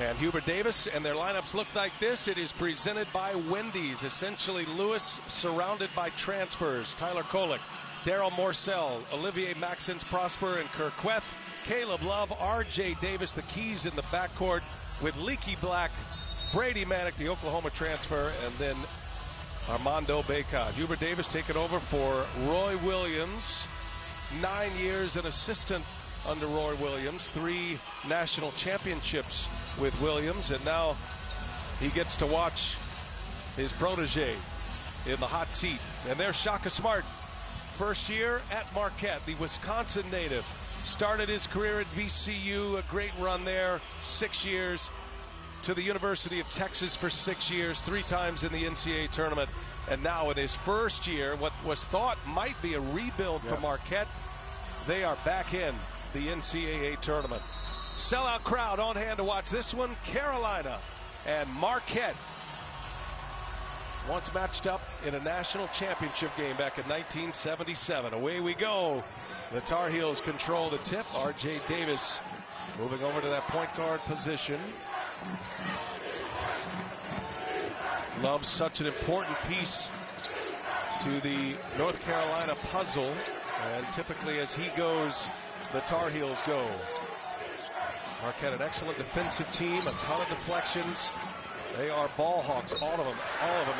And Hubert Davis, and their lineups look like this. It is presented by Wendy's. Essentially, Lewis surrounded by transfers. Tyler Kolek, Daryl Morcell, Olivier Maxence Prosper, and Kirk Queth. Caleb Love, R.J. Davis, the keys in the backcourt with Leaky Black, Brady Manick, the Oklahoma transfer, and then Armando Bacot. Hubert Davis taking over for Roy Williams. 9 years an assistant under Roy Williams, 3 national championships with Williams, and now he gets to watch his protege in the hot seat. And there's Shaka Smart, first year at Marquette, the Wisconsin native. Started his career at VCU, a great run there, 6 years. To the University of Texas for 6 years, 3 times in the Ncaa tournament, and now in his first year, what was thought might be a rebuild for Marquette, they are back in the NCAA tournament. Sellout crowd on hand to watch this one. Carolina and Marquette, once matched up in a national championship game back in 1977. Away we go. The Tar Heels control the tip. R.J. Davis moving over to that point guard position. Love's such an important piece to the North Carolina puzzle, and typically as he goes, the Tar Heels go. Marquette, an excellent defensive team, a ton of deflections. They are ball hawks, all of them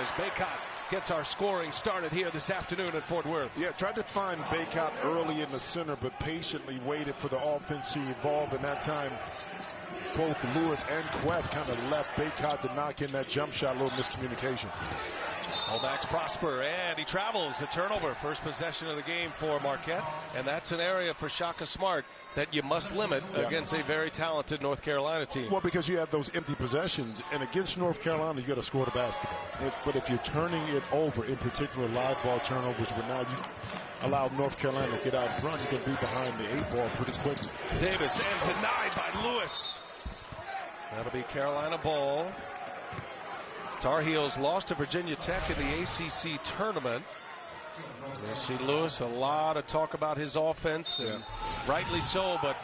as Bacot gets our scoring started here this afternoon at Fort Worth. Yeah, tried to find Bacot early in the center, but patiently waited for the offense to evolve. And that time, both Lewis and Queth kind of left Bacot to knock in that jump shot. A little miscommunication. Max Prosper, and he travels. The turnover, first possession of the game for Marquette, and that's an area for Shaka Smart that you must limit against a very talented North Carolina team. Well, because you have those empty possessions, and against North Carolina, you got to score the basketball. But if you're turning it over, in particular live ball turnovers, where now you allow North Carolina to get out front, you can be behind the 8 ball pretty quickly. Davis, and denied by Lewis. That'll be Carolina ball. Tar Heels lost to Virginia Tech in the ACC tournament. You see Lewis, a lot of talk about his offense, and rightly so, but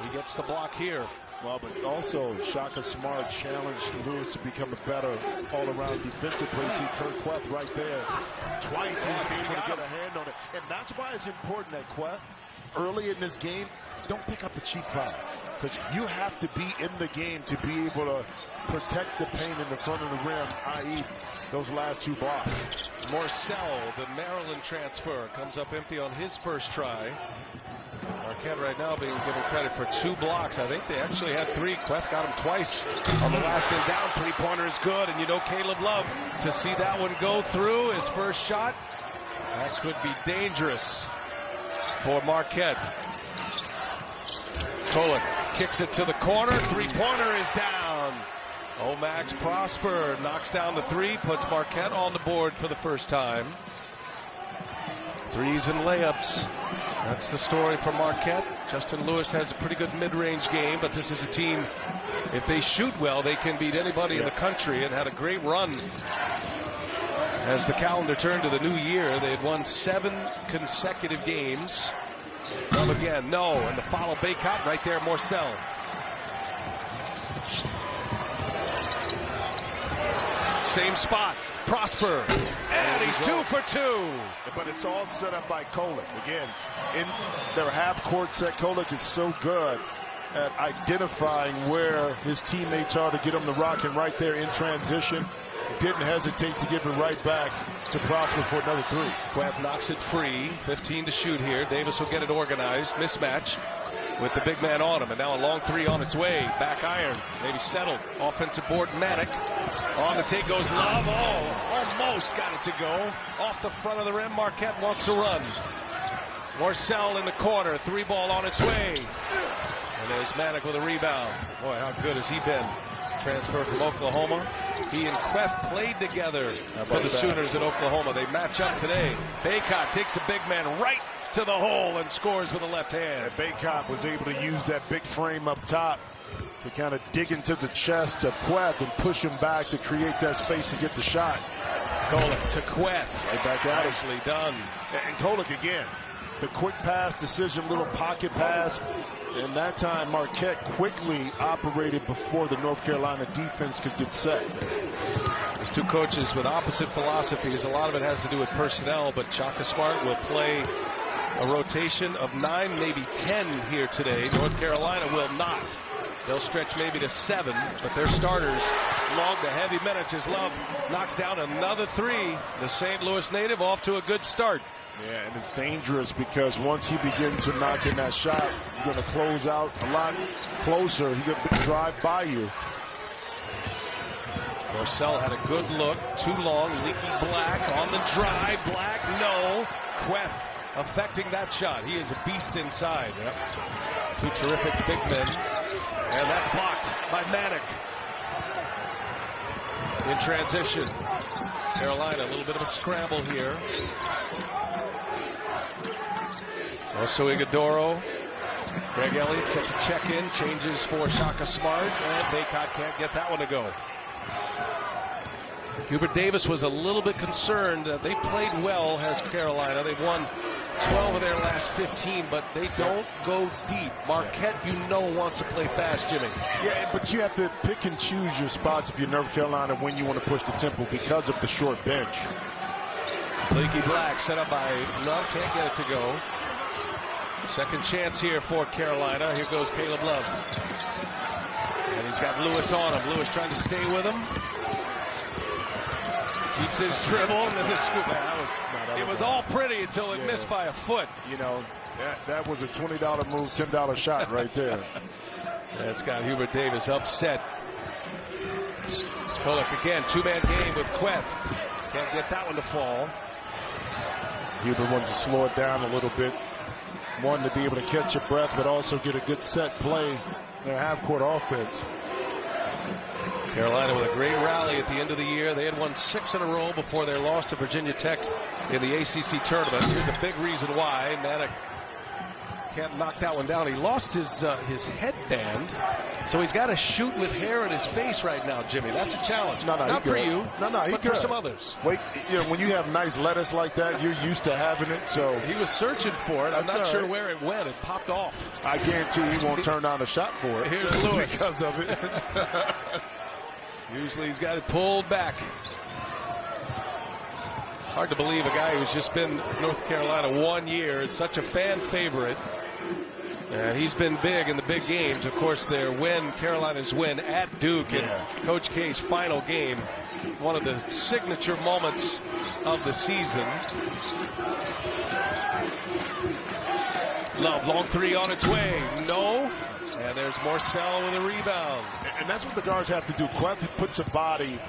he gets the block here. Well, but also Shaka Smart challenged Lewis to become a better all-around defensive player. See Kirk Queth right there. Twice he was able to get a hand on it. And that's why it's important that Queth, early in this game, don't pick up a cheap foul. Because you have to be in the game to be able to protect the paint in the front of the rim, i.e. those last 2 blocks. Morcell, the Maryland transfer, comes up empty on his first try. Marquette right now being given credit for 2 blocks. I think they actually had 3. Queth got him twice on the last end down. 3-pointer is good, and you know Caleb Love, to see that one go through his first shot, that could be dangerous for Marquette. Kolek kicks it to the corner. 3-pointer is down. Max Prosper knocks down the 3, puts Marquette on the board for the first time. 3s and layups. That's the story for Marquette. Justin Lewis has a pretty good mid-range game, but this is a team, if they shoot well, they can beat anybody in the country, and had a great run as the calendar turned to the new year. They had won 7 consecutive games. Love again, no, and the follow Bacot right there, Morcell. Same spot, Prosper, and he's 2 for 2. But it's all set up by Kolek. Again, in their half-court set, Kolek is so good at identifying where his teammates are to get him the rock, and right there in transition, didn't hesitate to give it right back to Prosper for another 3. Queth knocks it free, 15 to shoot here. Davis will get it organized, mismatch with the big man on him, and now a long 3 on its way. Back iron, maybe settled. Offensive board, Manick. On the take goes Love. Almost got it to go. Off the front of the rim, Marquette wants to run. Morcell in the corner, 3 ball on its way. And there's Manick with a rebound. Boy, how good has he been? Transfer from Oklahoma. He and Queth played together for the Sooners in Oklahoma. They match up today. Bacot takes a big man right to the hole and scores with a left hand. And Bacot was able to use that big frame up top to kind of dig into the chest of Queth and push him back to create that space to get the shot. Kolek to Queth. Right back out. Nicely done. And Kolek again, the quick pass decision, little pocket pass. And that time, Marquette quickly operated before the North Carolina defense could get set. There's two coaches with opposite philosophies. A lot of it has to do with personnel, but Shaka Smart will play a rotation of 9, maybe 10 here today. North Carolina will not. They'll stretch maybe to 7, but their starters log the heavy minutes as Love knocks down another 3. The St. Louis native off to a good start. Yeah, and it's dangerous because once he begins to knock in that shot, you're going to close out a lot closer. He could drive by you. Morcell had a good look. Too long. Leaky Black on the drive. Black, no. Queth affecting that shot. He is a beast inside. Yep. Two terrific big men. And that's blocked by Manick. In transition. Carolina, a little bit of a scramble here. Also Iguodaro. Greg Elliott set to check in. Changes for Shaka Smart. And Baycott can't get that one to go. Hubert Davis was a little bit concerned. They played well as Carolina. They've won 12 of their last 15, but they don't go deep. Marquette, wants to play fast, Jimmy. Yeah, but you have to pick and choose your spots if you're North Carolina when you want to push the tempo because of the short bench. Leaky Black set up by Love. Can't get it to go. Second chance here for Carolina. Here goes Caleb Love. And he's got Lewis on him. Lewis trying to stay with him. Keeps his dribble and then the scoop. It was all pretty until it missed by a foot. That was a $20 move, $10 shot right there. That's got Hubert Davis upset. Kolek again, two-man game with Queth. Can't get that one to fall. Hubert wants to slow it down a little bit. Wanting to be able to catch your breath, but also get a good set play. Their half-court offense. Carolina with a great rally at the end of the year. They had won 6 in a row before their loss to Virginia Tech in the ACC tournament. Here's a big reason why. Manick can't knock that one down. He lost his headband, so he's got to shoot with hair in his face right now, Jimmy. That's a challenge. Not for you, but for some others. Wait, when you have nice lettuce like that, you're used to having it. So he was searching for it. I'm not sure where it went. It popped off. I guarantee he won't turn down a shot for it. Here's Lewis because of it. Usually he's got it pulled back. Hard to believe a guy who's just been North Carolina 1 year is such a fan favorite. And he's been big in the big games. Of course, Carolina's win at Duke in Coach K's final game. One of the signature moments of the season. Love, long 3 on its way. No. And there's Morcell with a rebound. And that's what the guards have to do. Queth puts a body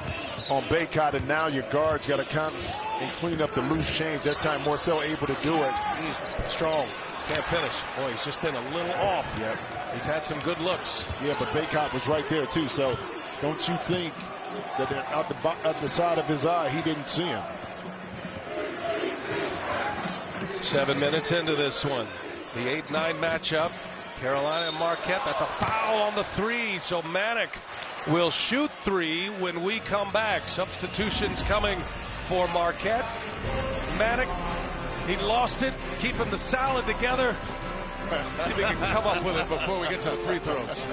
on Baycott, and now your guards got to come and clean up the loose change. That time Morcell able to do it. Strong. Can't finish. Boy, he's just been a little off. Yep. He's had some good looks. Yeah, but Baycott was right there, too. So don't you think that out the side of his eye, he didn't see him. 7 minutes into this one. The 8-9 matchup. Carolina and Marquette. That's a foul on the 3. So Manick will shoot 3 when we come back. Substitutions coming for Marquette. Manick, he lost it, keeping the salad together. See if we can come up with it before we get to the free throws.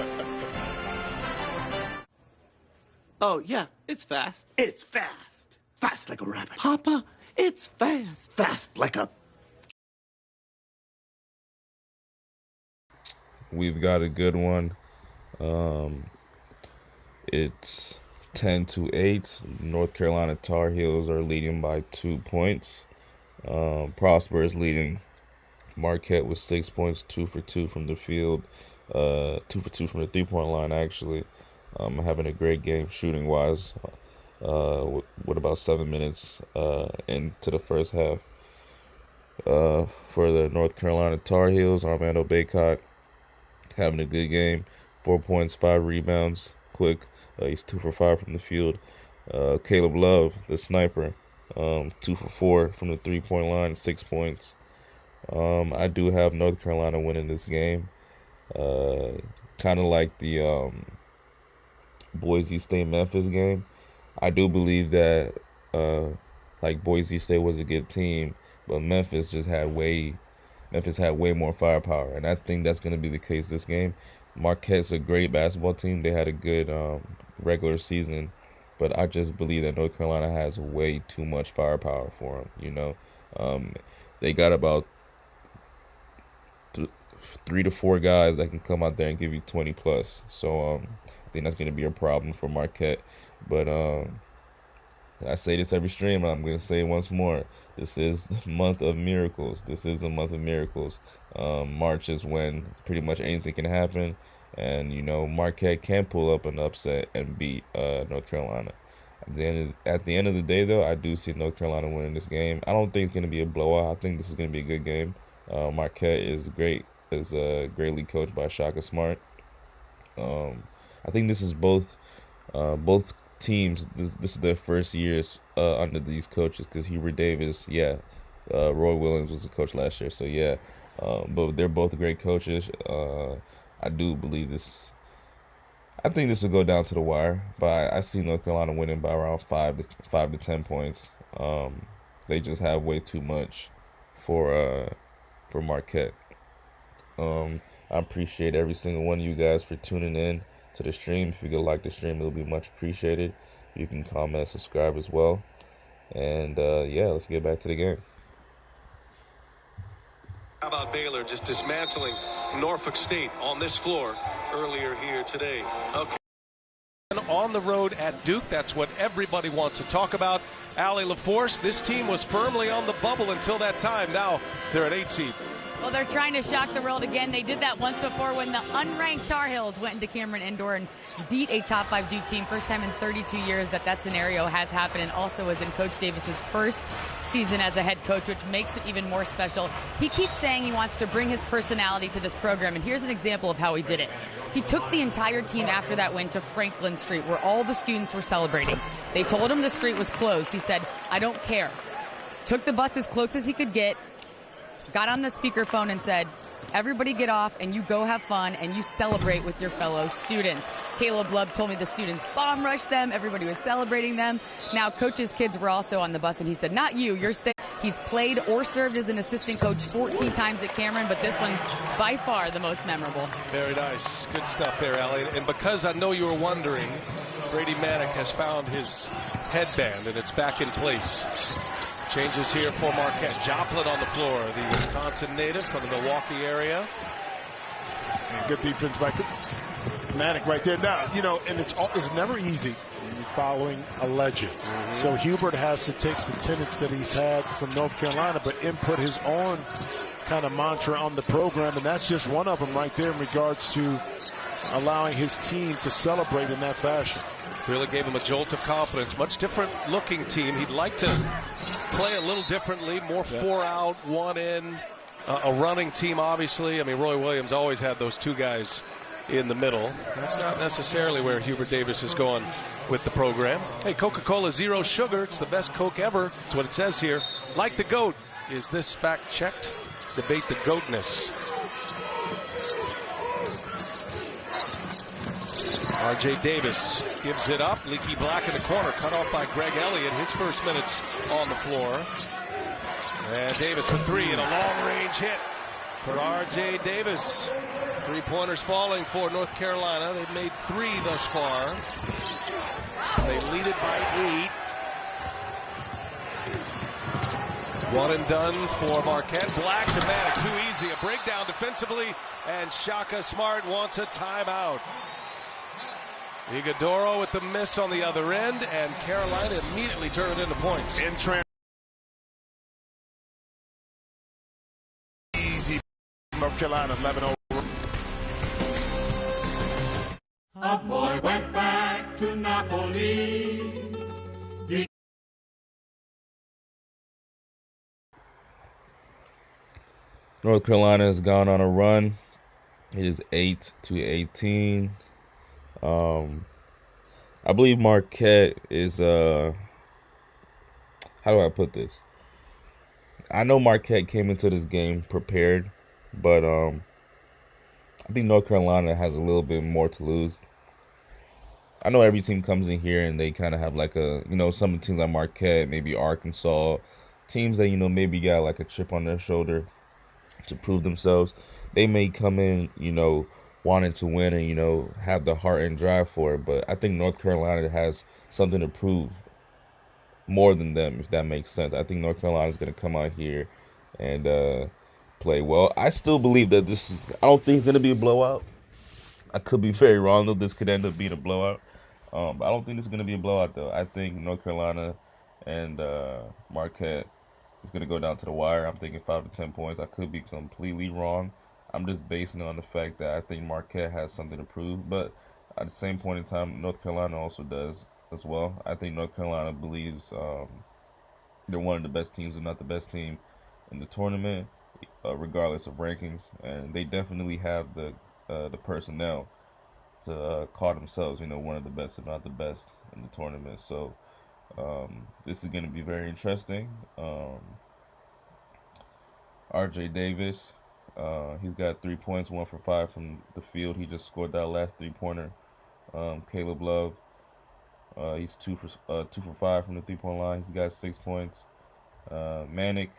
Oh, yeah, it's fast. It's fast. Fast like a rabbit. Papa, it's fast. Fast like a... We've got a good one. It's 10-8. North Carolina Tar Heels are leading by 2 points. Prosper is leading Marquette with 6 points, 2 for 2 from the field, 2 for 2 from the three-point line, actually. Having a great game shooting-wise with about 7 minutes into the first half. For the North Carolina Tar Heels, Armando Baycott having a good game, 4 points, 5 rebounds, quick. He's 2 for 5 from the field. Caleb Love, the sniper, 2 for 4 from the three-point line, 6 points. I do have North Carolina winning this game. Kind of like the Boise State-Memphis game. I do believe that Boise State was a good team, but Memphis just had way Memphis had way more firepower, and I think that's going to be the case this game. Marquette's a great basketball team. They had a good regular season, but I just believe that North Carolina has way too much firepower for them. They got about 3 to 4 guys that can come out there and give you 20 plus. So I think that's going to be a problem for Marquette. But I say this every stream, and I'm going to say it once more. This is the month of miracles. This is the month of miracles. March is when pretty much anything can happen. And, Marquette can pull up an upset and beat North Carolina. At the end of the day, though, I do see North Carolina winning this game. I don't think it's going to be a blowout. I think this is going to be a good game. Marquette is great. Is greatly coached by Shaka Smart. I think this is both teams. This is their first years under these coaches, because Hubert Davis, Roy Williams was the coach last year, so but they're both great coaches. I do believe this. I think this will go down to the wire, but I see North Carolina winning by around 5 to 10 points. They just have way too much for Marquette. I appreciate every single one of you guys for tuning in to the stream. If you could like the stream, it would be much appreciated. You can comment, subscribe as well. And let's get back to the game. How about Baylor just dismantling Norfolk State on this floor earlier here today? Okay. On the road at Duke, that's what everybody wants to talk about. Allie LaForce, this team was firmly on the bubble until that time. Now they're at 8 seed. Well, they're trying to shock the world again. They did that once before when the unranked Tar Heels went into Cameron Indoor and beat a top 5 Duke team. First time in 32 years that scenario has happened, and also was in Coach Davis's first season as a head coach, which makes it even more special. He keeps saying he wants to bring his personality to this program, and here's an example of how he did it. He took the entire team after that win to Franklin Street, where all the students were celebrating. They told him the street was closed. He said, "I don't care." Took the bus as close as he could get, got on the speakerphone and said, "Everybody get off and you go have fun and you celebrate with your fellow students." Caleb Love told me the students bomb rushed them. Everybody was celebrating them. Now, Coach's kids were also on the bus, and he said, "Not you, you're staying." He's played or served as an assistant coach 14 times at Cameron, but this one by far the most memorable. Very nice. Good stuff there, Allie. And because I know you were wondering, Brady Manick has found his headband, and it's back in place. Changes here for Marquette. Joplin on the floor, the Wisconsin native from the Milwaukee area. Good defense by Manick right there. Now, and it's never easy when you're following a legend. So Hubert has to take the tenets that he's had from North Carolina, but input his own kind of mantra on the program, and that's just one of them right there in regards to allowing his team to celebrate in that fashion. Really gave him a jolt of confidence. Much different looking team. He'd like to play a little differently, more 4 out, 1 in, a running team, obviously. I mean, Roy Williams always had those 2 guys in the middle. That's not necessarily where Hubert Davis is going with the program. Hey, Coca-Cola Zero Sugar. It's the best Coke ever. That's what it says here. Like the GOAT. Is this fact checked? Debate the GOATness. R.J. Davis gives it up. Leaky Black in the corner, cut off by Greg Elliott. His first minutes on the floor. And Davis for 3 and a long-range hit for R.J. Davis. 3-pointers falling for North Carolina. They've made 3 thus far. They lead it by 8. 1 and done for Marquette. Black to Manick, too easy. A breakdown defensively, and Shaka Smart wants a timeout. Iguodaro with the miss on the other end, and Carolina immediately turned it into points. Easy. North Carolina 11-0. A boy went back to Napoli. North Carolina has gone on a run. It is 8-18. I believe Marquette is how do I put this? I know Marquette came into this game prepared, but I think North Carolina has a little bit more to lose. I know every team comes in here and they kind of have like a, some teams like Marquette, maybe Arkansas, teams that, maybe got like a chip on their shoulder. to prove themselves. They may come in, wanting to win and, have the heart and drive for it. But I think North Carolina has something to prove more than them, if that makes sense. I think North Carolina is going to come out here and play well. I still believe that I don't think it's going to be a blowout. I could be very wrong, though. This could end up being a blowout. But I don't think this is going to be a blowout, though. I think North Carolina and Marquette is going to go down to the wire. I'm thinking 5 to 10 points. I could be completely wrong. I'm just basing it on the fact that I think Marquette has something to prove. But at the same point in time, North Carolina also does as well. I think North Carolina believes they're one of the best teams, if not the best team in the tournament, regardless of rankings. And they definitely have the personnel to call themselves, one of the best, if not the best, in the tournament. So this is going to be very interesting. R.J. Davis, he's got 3 points, 1 for 5 from the field. He just scored that last 3-pointer. Caleb Love, he's 2 for 5 from the 3-point line. He's got 6 points. Manic,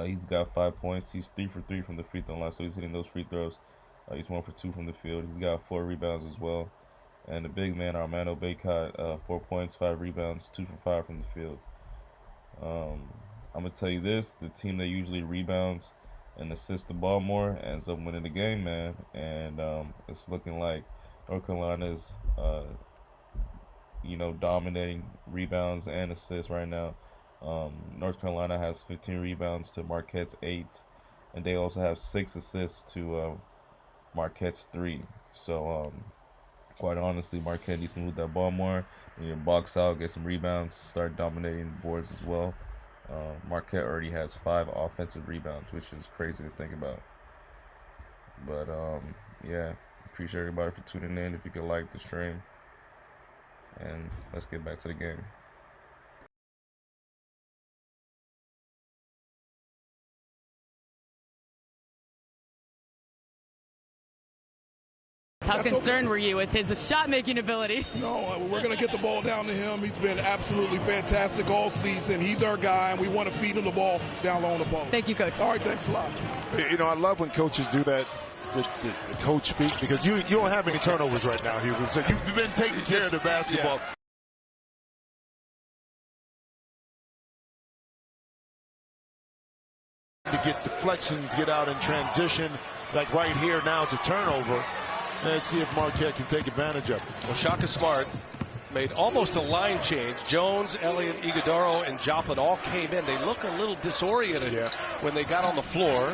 he's got 5 points. He's 3 for 3 from the free throw line, so he's hitting those free throws. He's 1 for 2 from the field. He's got 4 rebounds as well. And the big man, Armando Bacot, 4 points, 5 rebounds, 2 for 5 from the field. I'm going to tell you this, the team that usually rebounds and assists the ball more ends up winning the game, man. And it's looking like North Carolina is, dominating rebounds and assists right now. North Carolina has 15 rebounds to Marquette's 8. And they also have 6 assists to Marquette's 3. So, quite honestly, Marquette needs to move that ball more. You need to box out, get some rebounds, start dominating the boards as well. Marquette already has 5 offensive rebounds, which is crazy to think about. But, yeah, appreciate everybody for tuning in. If you could like the stream. And let's get back to the game. How concerned were you with his shot-making ability? No, we're going to get the ball down to him. He's been absolutely fantastic all season. He's our guy, and we want to feed him the ball down low on the ball. Thank you, Coach. All right, thanks a lot. I love when coaches do that, the coach speak, because you don't have any turnovers right now, Hubert. So you've been taking care of the basketball. To get deflections, get out in transition, like right here now it's a turnover. Let's see if Marquette can take advantage of it. Well, Shaka Smart made almost a line change. Jones, Elliott, Iguodaro, and Joplin all came in. They look a little disoriented when they got on the floor.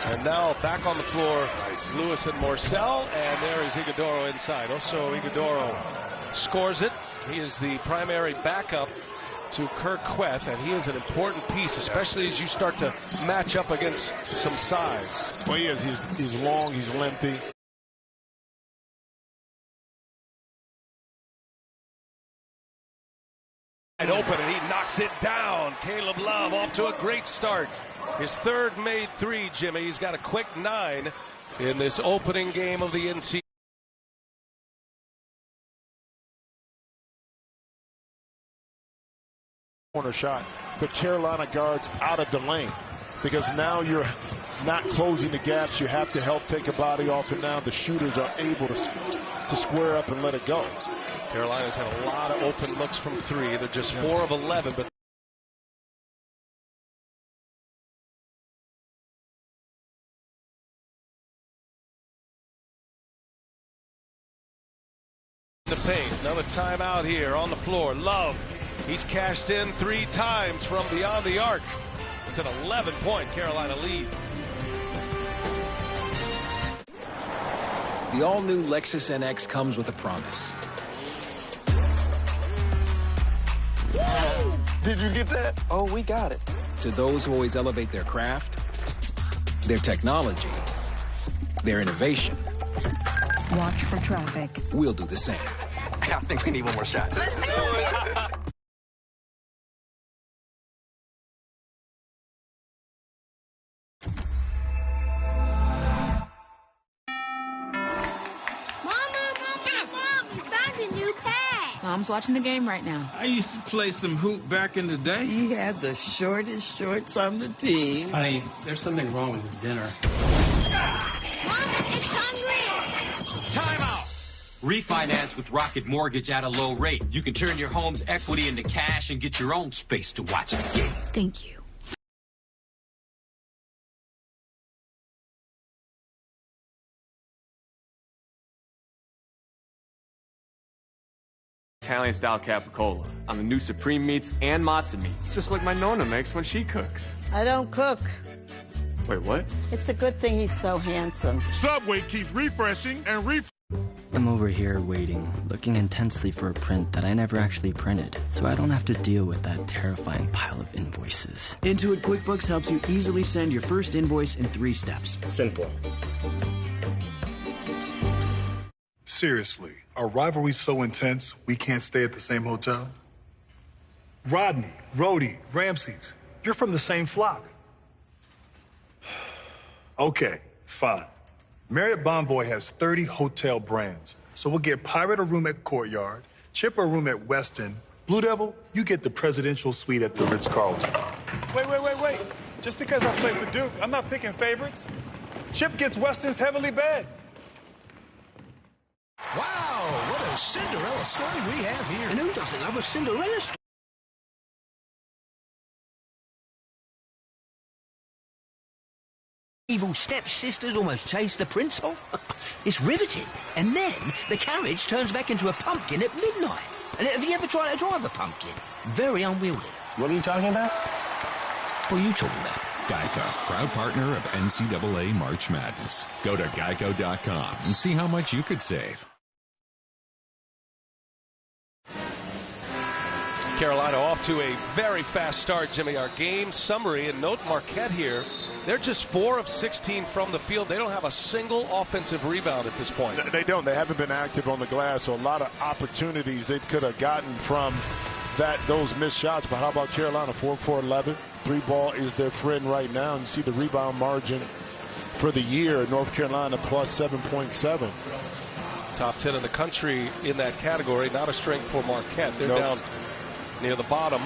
And now back on the floor, Lewis and Morcell, and there is Iguodaro inside. Also, Iguodaro scores it. He is the primary backup to Kirk Queth, and he is an important piece, especially as you start to match up against some size. Well, he is. He's long, he's lengthy. Open, and he knocks it down. Caleb Love off to a great start. His third made 3, Jimmy. He's got a quick 9 in this opening game of the Ncaa. Corner shot. The Carolina guards out of the lane, because now you're not closing the gaps. You have to help take a body off, and now the shooters are able to square up and let it go. Carolina's had a lot of open looks from 3. They're just 4 of 11, but the paint. Another timeout here on the floor. Love, he's cashed in 3 times from beyond the arc. It's an 11-point Carolina lead. The all-new Lexus NX comes with a promise. Did you get that? Oh, we got it. To those who always elevate their craft, their technology, their innovation. Watch for traffic. We'll do the same. I think we need one more shot. Let's do it! Mom, we found a new pet. Mom's watching the game right now. I used to play some hoop back in the day. He had the shortest shorts on the team. Honey, there's something wrong with his dinner. Mama, it's hungry! Time out! Refinance with Rocket Mortgage at a low rate. You can turn your home's equity into cash and get your own space to watch the game. Thank you. Italian-style capicola on the new supreme meats and matzo meat, just like my Nonna makes when she cooks. I don't cook. Wait, what? It's a good thing he's so handsome. Subway keeps refreshing and I'm over here waiting, looking intensely for a print that I never actually printed, so I don't have to deal with that terrifying pile of invoices. Intuit QuickBooks helps you easily send your first invoice in 3 steps. Simple. Seriously, are rivalries so intense we can't stay at the same hotel? Rodney, Rhodey, Ramses, you're from the same flock. Okay, fine. Marriott Bonvoy has 30 hotel brands, so we'll get Pirate a room at Courtyard, Chip a room at Westin, Blue Devil, you get the presidential suite at the Ritz-Carlton. Wait. Just because I play for Duke, I'm not picking favorites. Chip gets Westin's heavenly bed. Wow, what a Cinderella story we have here. And who doesn't love a Cinderella story? Evil stepsisters almost chased the prince off. It's riveting. And then the carriage turns back into a pumpkin at midnight. And have you ever tried to drive a pumpkin? Very unwieldy. What are you talking about? What are you talking about? Geico, proud partner of NCAA March Madness. Go to geico.com and see how much you could save. Carolina off to a very fast start, Jimmy. Our game summary, and note Marquette here. They're just 4 of 16 from the field. They don't have a single offensive rebound at this point. They don't. They haven't been active on the glass, so a lot of opportunities they could have gotten from those missed shots. But how about Carolina? 4 for 11. 3 ball is their friend right now. And you see the rebound margin for the year. North Carolina plus 7.7. Top 10 in the country in that category. Not a strength for Marquette. They're down near the bottom.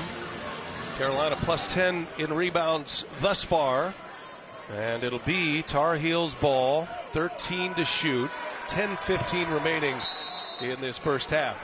Carolina plus 10 in rebounds thus far. And it'll be Tar Heels ball, 13 to shoot, 10-15 remaining in this first half.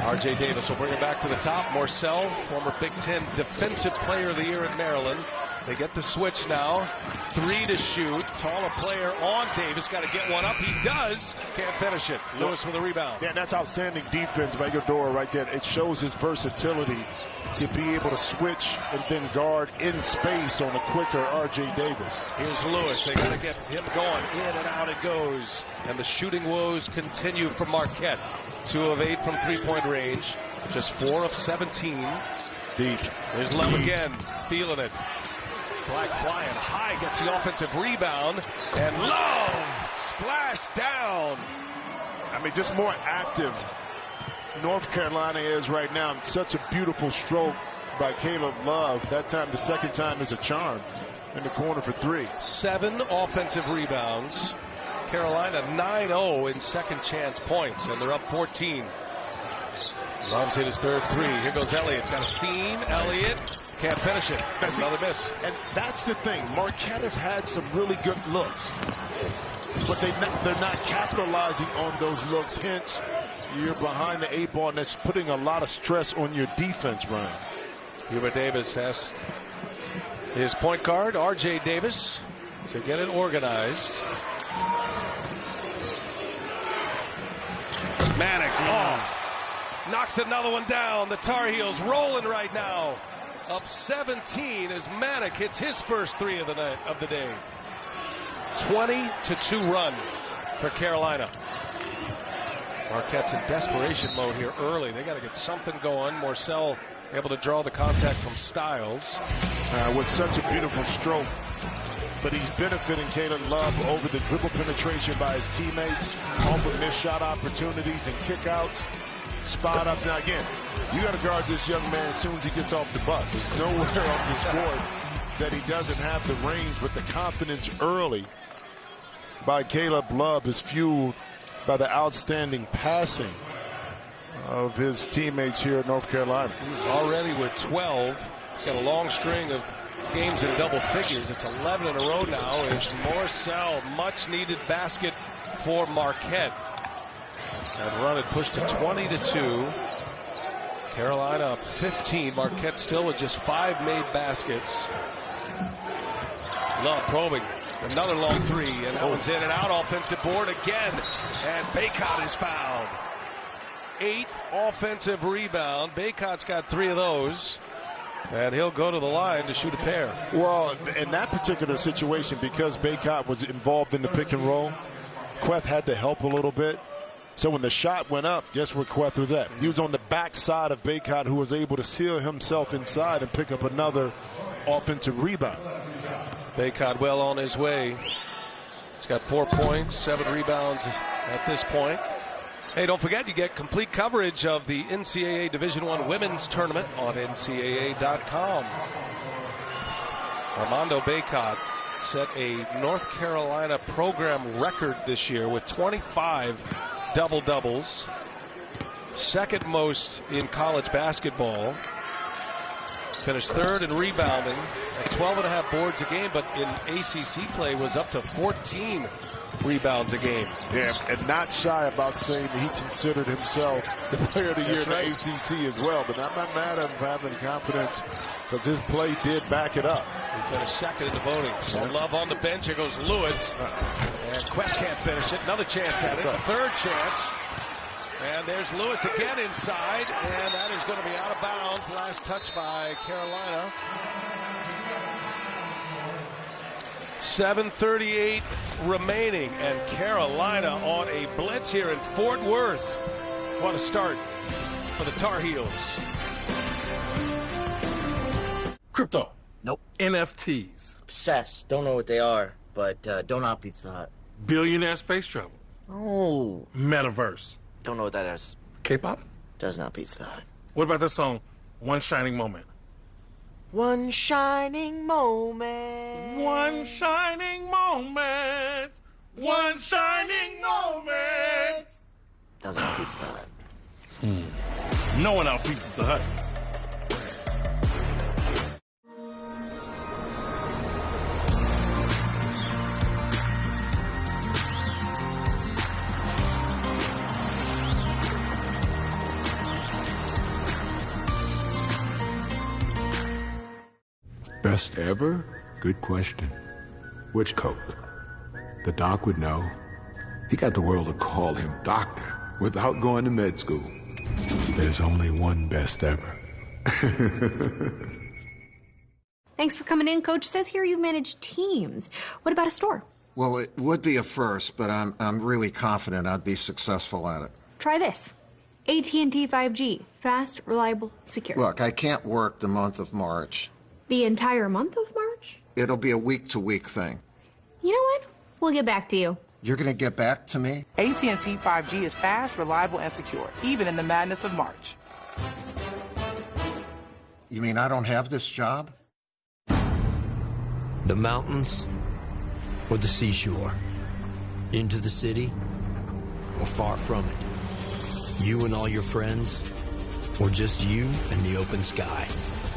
R.J. Davis will bring it back to the top. Morcell, former Big Ten Defensive Player of the Year at Maryland. They get the switch now. 3 to shoot. Taller player on Davis. Got to get one up. He does. Can't finish it. Lewis with a rebound. Yeah, that's outstanding defense by Igodora right there. It shows his versatility to be able to switch and then guard in space on a quicker R.J. Davis. Here's Lewis. They got to get him going. In and out it goes. And the shooting woes continue for Marquette. 2 of 8 from three-point range. Just 4 of 17. Deep. There's Love again. Feeling it. Black flying high, gets the offensive rebound, and Love splash down. I mean, just more active North Carolina is right now. Such a beautiful stroke by Caleb Love. That time, the second time is a charm in the corner for 3. 7 offensive rebounds. Carolina 9-0 in second chance points, and they're up 14. Love's hit his third 3. Here goes Elliott. Got a seam. Elliott can't finish it. That's another miss. And that's the thing. Marquette has had some really good looks, but they're not capitalizing on those looks. Hence, you're behind the 8 ball, and that's putting a lot of stress on your defense, Brian. Hubert Davis has his point guard, R.J. Davis, to get it organized. Manick knocks another one down. The Tar Heels rolling right now. Up 17 as Manick hits his first 3 of the day. 20-2 run for Carolina. Marquette's in desperation mode here early. They got to get something going. Morcell able to draw the contact from Styles. With such a beautiful stroke. But he's benefiting Caleb Love over the dribble penetration by his teammates, off of missed shot opportunities and kickouts, spot ups. Now again, you got to guard this young man as soon as he gets off the bus. There's nowhere on this court that he doesn't have the range, but the confidence early by Caleb Love is fueled by the outstanding passing of his teammates here at North Carolina. Already with 12. He's got a long string of games in double figures. It's 11 in a row now. Is Morsell, much needed basket for Marquette. That run had pushed to 20-2. Carolina up 15. Marquette still with just 5 made baskets. Love probing. Another long three, and that one's in and out. Offensive board again, and Bacot is fouled. 8th offensive rebound. Bacot's got 3 of those, and he'll go to the line to shoot a pair. Well, in that particular situation, because Bacot was involved in the pick and roll, Queth had to help a little bit. So when the shot went up, guess where Queth was at? He was on the backside of Bacot, who was able to seal himself inside and pick up another offensive rebound. Bacot well on his way. He's got 4 points, 7 rebounds at this point. Hey, don't forget, you get complete coverage of the NCAA Division I Women's Tournament on ncaa.com. Armando Bacot set a North Carolina program record this year with 25 double-doubles. Second most in college basketball. Finished 3rd in rebounding at 12.5 boards a game, but in ACC play was up to 14 rebounds a game. Yeah, and not shy about saying that he considered himself the player of the year in the ACC as well. But I'm not mad at him for having confidence, because his play did back it up. He finished 2nd in the voting. So Love on the bench. Here goes Lewis. And Queth can't finish it. Another chance at it. A 3rd chance. And there's Lewis again inside, and that is going to be out of bounds. Last touch by Carolina. 7:38 remaining, and Carolina on a blitz here in Fort Worth. What a start for the Tar Heels. Crypto. Nope. NFTs. Obsessed. Don't know what they are, but don't out Pizza Hut. Billionaire space travel. Oh. Metaverse. Don't know what that is. K-pop. Does not Pizza Hut. What about this song, One Shining Moment? One shining moment. One shining moment. One shining moment. Doesn't have Pizza Hut. No one out Pizza Hut. Best ever? Good question. Which Coke? The doc would know. He got the world to call him doctor without going to med school. There's only one best ever. Thanks for coming in. Coach says here you've managed teams. What about a store? Well, it would be a first, but I'm really confident I'd be successful at it. Try this. AT&T 5G. Fast, reliable, secure. Look, I can't work the month of March. The entire month of March? It'll be a week-to-week thing. You know what? We'll get back to you. You're gonna get back to me? AT&T 5G is fast, reliable, and secure, even in the madness of March. You mean I don't have this job? The mountains or the seashore? Into the city or far from it? You and all your friends, or just you and the open sky?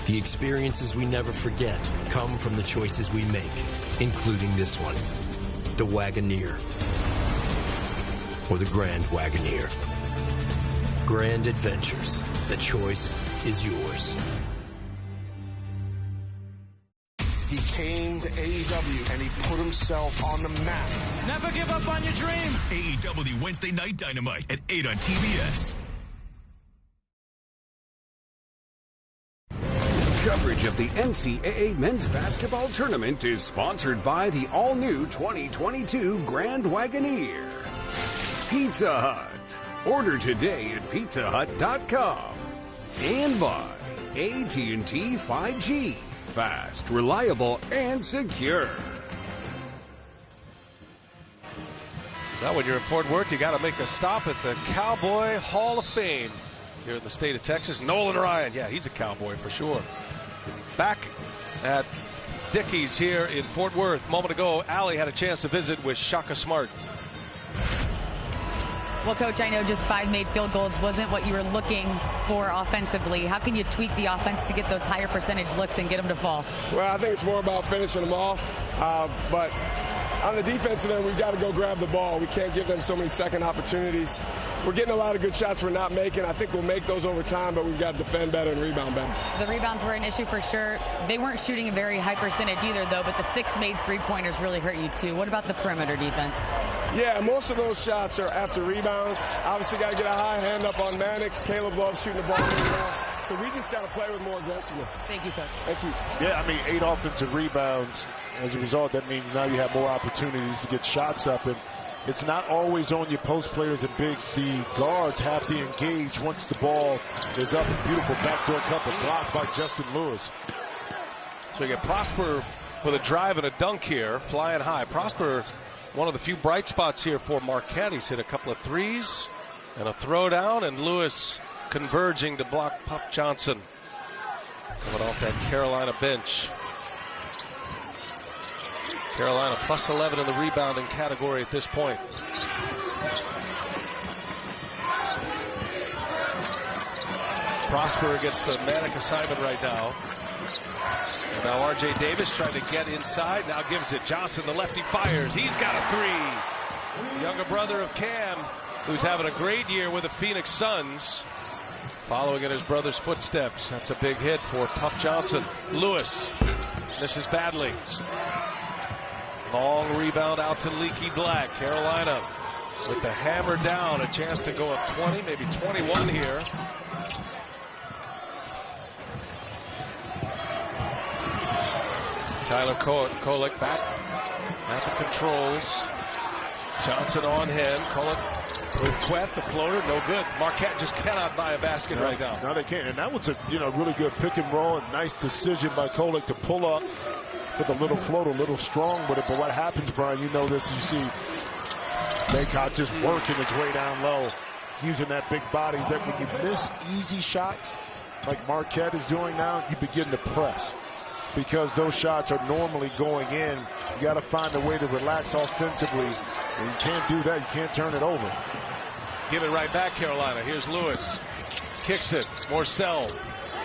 The experiences we never forget come from the choices we make, including this one, the Wagoneer, or the Grand Wagoneer. Grand Adventures. The choice is yours. He came to AEW and he put himself on the map. Never give up on your dream. AEW Wednesday Night Dynamite at 8 on TBS. Coverage of the NCAA Men's Basketball Tournament is sponsored by the all-new 2022 Grand Wagoneer. Pizza Hut. Order today at pizzahut.com. And by AT&T 5G. Fast, reliable, and secure. Now, when you're in Fort Worth, you got to make a stop at the Cowboy Hall of Fame here in the state of Texas. Nolan Ryan, yeah, he's a Cowboy for sure. Back at Dickies here in Fort Worth. A moment ago, Allie had a chance to visit with Shaka Smart. Well, Coach, I know just 5 made field goals wasn't what you were looking for offensively. How can you tweak the offense to get those higher percentage looks and get them to fall? Well, I think it's more about finishing them off. But on the defensive end, we've got to go grab the ball. We can't give them so many second opportunities. We're getting a lot of good shots we're not making. I think we'll make those over time, but we've got to defend better and rebound better. The rebounds were an issue for sure. They weren't shooting a very high percentage either, though, but the 6 made three-pointers really hurt you, too. What about the perimeter defense? Yeah, most of those shots are after rebounds. Obviously, got to get a high hand up on Manic. Caleb loves shooting the ball really well. So we just got to play with more aggressiveness. Thank you, Coach. Thank you. Yeah, I mean, 8 offensive rebounds. As a result, that means now you have more opportunities to get shots up. And it's not always on your post players and bigs. The guards have to engage once the ball is up. A beautiful backdoor cut, but blocked by Justin Lewis. So you get Prosper with a drive and a dunk here, flying high. Prosper, one of the few bright spots here for Marquette. He's hit a couple of threes and a throwdown, and Lewis converging to block Puff Johnson. Coming off that Carolina bench. Carolina plus 11 in the rebounding category at this point. Prosper against the Manic assignment right now. And now R.J. Davis trying to get inside. Now gives it. Johnson, the lefty, fires. He's got a 3. The younger brother of Cam, who's having a great year with the Phoenix Suns, following in his brother's footsteps. That's a big hit for Puff Johnson. Lewis misses badly. Long rebound out to Leaky Black. Carolina with the hammer down. A chance to go up 20, maybe 21 here. Tyler Kolek back at the controls. Johnson on him. Kolek with Quet, the floater, no good. Marquette just cannot buy a basket right now. No, they can't. And that was a really good pick and roll and nice decision by Kolek to pull up with a little float, a little strong with it. But what happens, Brian, you know this, you see Ncaa just working his way down low, using that big body. That when you miss easy shots like Marquette is doing now, you begin to press because those shots are normally going in. You got to find a way to relax offensively, and you can't do that. You can't turn it over. Give it right back, Carolina. Here's Lewis. Kicks it. Morcell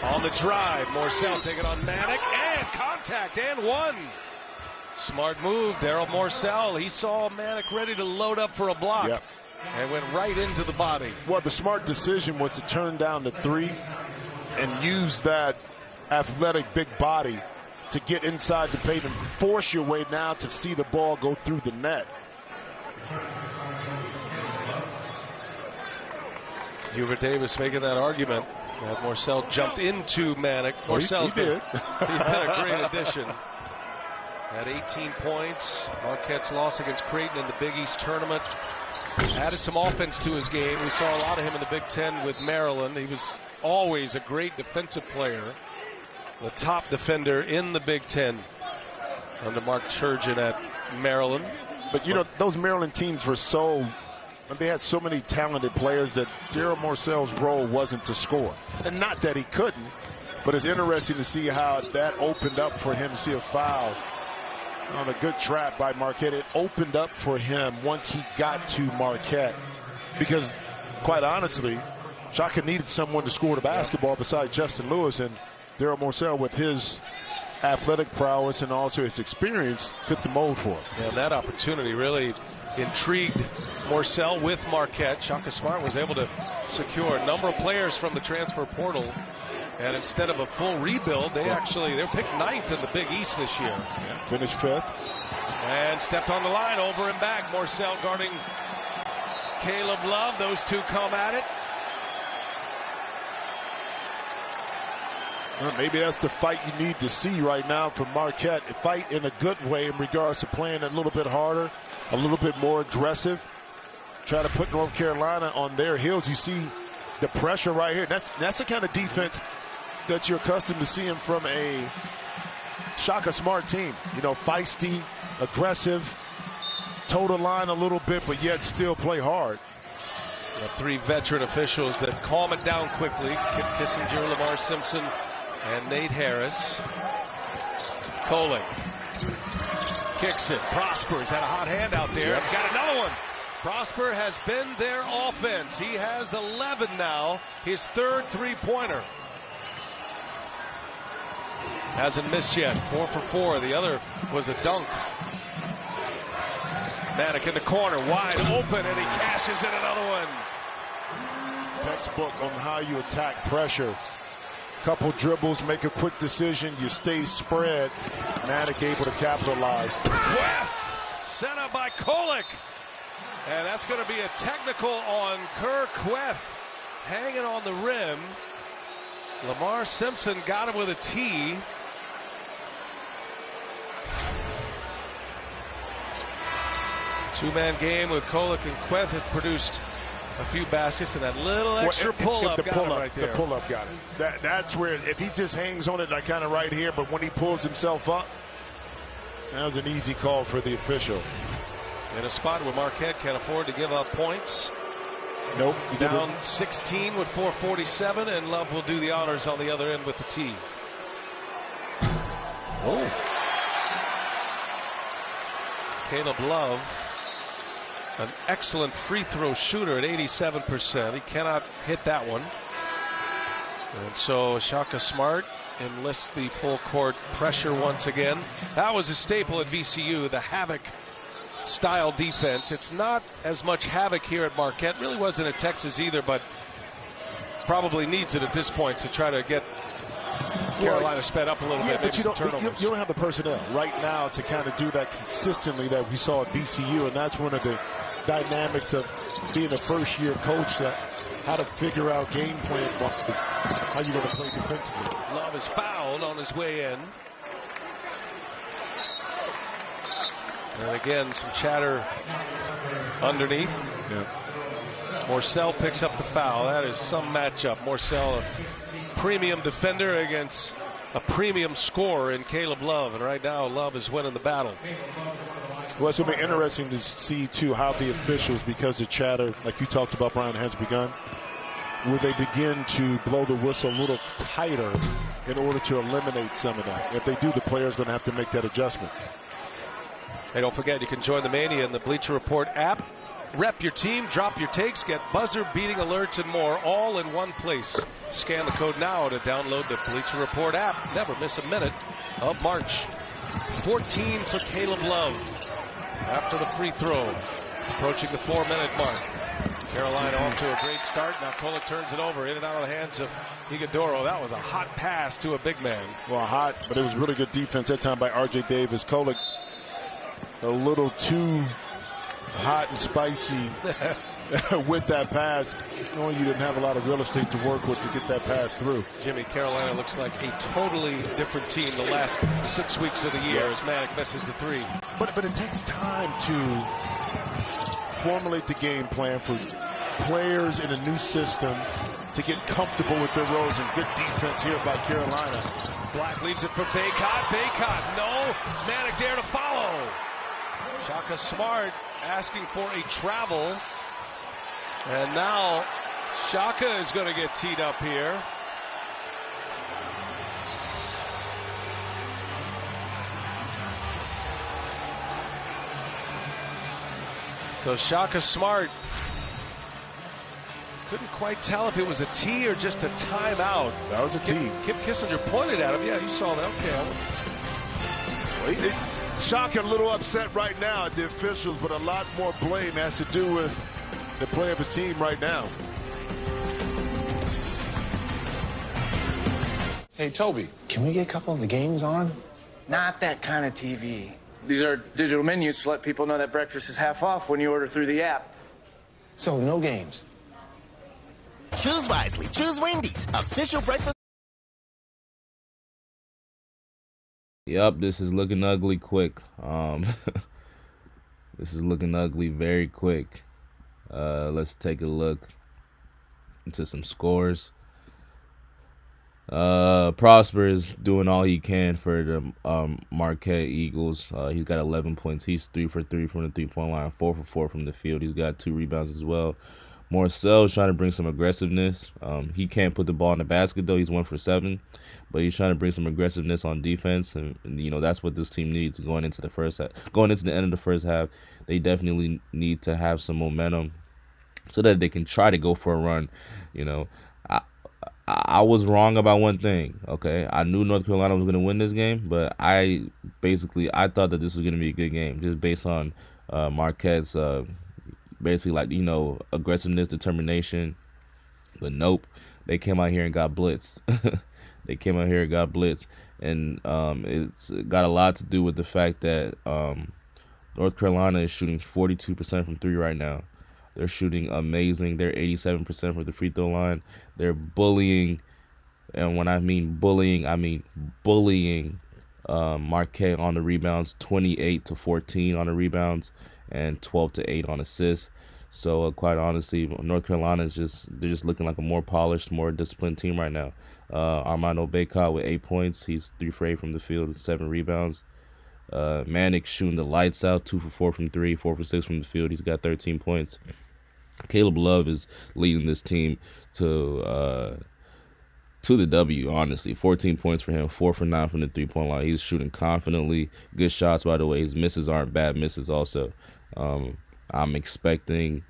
on the drive. Morcell taking on Manic, and contact, and one. Smart move, Daryl Morcell. He saw Manic ready to load up for a block. Yep. And went right into the body. Well, the smart decision was to turn down the 3 and use that athletic big body to get inside the paint and force your way now to see the ball go through the net. Hubert Davis making that argument. Morcell jumped into Manic. Morcell's he did. He's been a great addition. At 18 points. Marquette's loss against Creighton in the Big East tournament added some offense to his game. We saw a lot of him in the Big Ten with Maryland. He was always a great defensive player. The top defender in the Big Ten under Mark Turgeon at Maryland. But, you know, those Maryland teams were they had so many talented players that Daryl Morcell's role wasn't to score. And not that he couldn't, but it's interesting to see how that opened up for him to see a foul on a good trap by Marquette. It opened up for him once he got to Marquette because, quite honestly, Shaka needed someone to score the basketball besides Justin Lewis, and Daryl Morcell, with his athletic prowess and also his experience, fit the mold for him. Yeah, that opportunity really intrigued Morcell with Marquette. Shaka Smart was able to secure a number of players from the transfer portal, and instead of a full rebuild, they're picked 9th in the Big East this year. Yeah, finished 5th. And stepped on the line, over and back. Morcell guarding Caleb Love. Those two come at it. Well, maybe that's the fight you need to see right now from Marquette. A fight in a good way in regards to playing a little bit harder, a little bit more aggressive. Try to put North Carolina on their heels. You see the pressure right here. That's the kind of defense that you're accustomed to seeing from a Shaka Smart team. You know, feisty, aggressive, toe the line a little bit, but yet still play hard. 3 veteran officials that calm it down quickly. Kip Kissinger, Lamar Simpson, and Nate Harris. Kolek kicks it. Prosper's had a hot hand out there. He's got another one. Prosper has been their offense. He has 11 now. His third three-pointer. Hasn't missed yet. 4 for 4. The other was a dunk. Manek in the corner, wide open, and he cashes in another one. Textbook on how you attack pressure. Couple dribbles, make a quick decision, you stay spread. Manek able to capitalize. Queth, set up by Kolek. And that's going to be a technical on Queth, hanging on the rim. Lamar Simpson got him with a tee. Two-man game with Kolek and Queth have produced a few baskets, and that little extra pull-up got him right there. The pull-up got it. That's where, if he just hangs on it like kind of right here, but when he pulls himself up, that was an easy call for the official. In a spot where Marquette can't afford to give up points. Nope. Down 16 with 4:47, and Love will do the honors on the other end with the tee. Oh. Caleb Love, an excellent free throw shooter at 87%. He cannot hit that one. And so Shaka Smart enlists the full court pressure once again. That was a staple at VCU, the havoc style defense. It's not as much havoc here at Marquette. Really wasn't at Texas either, but probably needs it at this point to try to get Carolina sped up a little bit. But you don't have the personnel right now to kind of do that consistently that we saw at VCU, and that's one of the dynamics of being a first-year coach, that how to figure out game plan is how you're going to play defensively. Love is fouled on his way in. And again, some chatter underneath. Yeah. Morcell picks up the foul. That is some matchup. Morcell, a premium defender against a premium scorer in Caleb Love. And right now, Love is winning the battle. Well, it's going to be interesting to see, too, how the officials, because the chatter, like you talked about, Brian, has begun, will they begin to blow the whistle a little tighter in order to eliminate some of that? If they do, the player's going to have to make that adjustment. Hey, don't forget, you can join the Mania in the Bleacher Report app. Rep your team, drop your takes, get buzzer-beating alerts and more, all in one place. Scan the code now to download the Bleacher Report app. Never miss a minute of March. 14 for Caleb Love after the free throw. Approaching the 4-minute mark. Carolina off to a great start. Now Kolek turns it over, in and out of the hands of Iguodaro. That was a hot pass to a big man. Well, hot, but it was really good defense that time by R.J. Davis. Kolek a little too hot and spicy with that pass, knowing you didn't have a lot of real estate to work with to get that pass through. Jimmy, Carolina looks like a totally different team the last 6 weeks of the year as Manek misses the three. But it takes time to formulate the game plan for players in a new system to get comfortable with their roles, and good defense here by Carolina. Black leads it for Baycott. Baycott, no. Manek there to follow. Shaka Smart asking for a travel. And now Shaka is going to get teed up here. So Shaka Smart couldn't quite tell if it was a tee or just a timeout. That was a tee. Kip Kissinger pointed at him. Yeah, you saw that. Okay. Shaka a little upset right now at the officials, but a lot more blame has to do with the play of his team right now. Hey, Toby, can we get a couple of the games on? Not that kind of TV. These are digital menus to let people know that breakfast is half off when you order through the app. So, no games. Choose wisely. Choose Wendy's. Official breakfast. Yup, this is looking ugly quick. This is looking ugly very quick. Let's take a look into some scores. Prosper is doing all he can for the Marquette Eagles. He's got 11 points. He's 3 for 3 from the three-point line, 4 for 4 from the field. He's got 2 rebounds as well. Morcell's trying to bring some aggressiveness. He can't put the ball in the basket, though. He's 1 for 7. But he's trying to bring some aggressiveness on defense. And that's what this team needs going into the first half. Going into the end of the first half, they definitely need to have some momentum so that they can try to go for a run. I was wrong about one thing, okay? I knew North Carolina was going to win this game, but I thought that this was going to be a good game just based on Marquette's aggressiveness, determination. But nope, they came out here and got blitzed. And it's got a lot to do with the fact that North Carolina is shooting 42% from 3 right now. They're shooting amazing. They're 87% from the free throw line. They're bullying, and when I mean bullying, I mean bullying Marquette on the rebounds, 28-14 on the rebounds, and 12-8 on assists. So quite honestly, North Carolina they're just looking like a more polished, more disciplined team right now. Armando Bacot with 8 points. He's 3 for 8 from the field, 7 rebounds. Manic shooting the lights out, 2 for 4 from 3, 4 for 6 from the field. He's got 13 points. Caleb Love is leading this team to the W, honestly. 14 points for him, 4 for 9 from the 3-point line. He's shooting confidently. Good shots, by the way. His misses aren't bad misses also. I'm expecting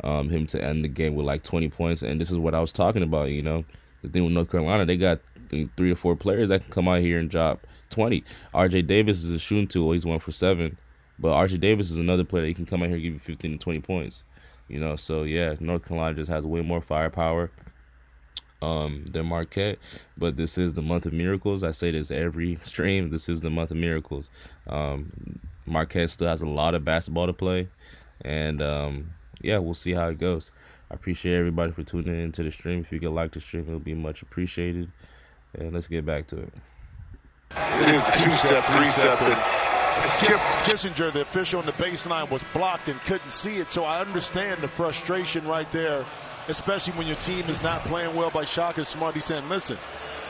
him to end the game with like 20 points, and this is what I was talking about, The thing with North Carolina, they got 3 or 4 players that can come out here and drop 20. RJ Davis is a shooting tool. He's 1 for 7. But RJ Davis is another player that can come out here and give you 15 to 20 points. So yeah, North Carolina just has way more firepower than Marquette. But this is the month of miracles. I say this every stream. This is the month of miracles. Marquette still has a lot of basketball to play. And we'll see how it goes. I appreciate everybody for tuning into the stream. If you could like the stream, it would be much appreciated. And let's get back to it. It is 2-step, 3-step, and Skip Kissinger, the official on the baseline, was blocked and couldn't see it. So I understand the frustration right there, especially when your team is not playing well. By Shaka Smart, he's saying, listen,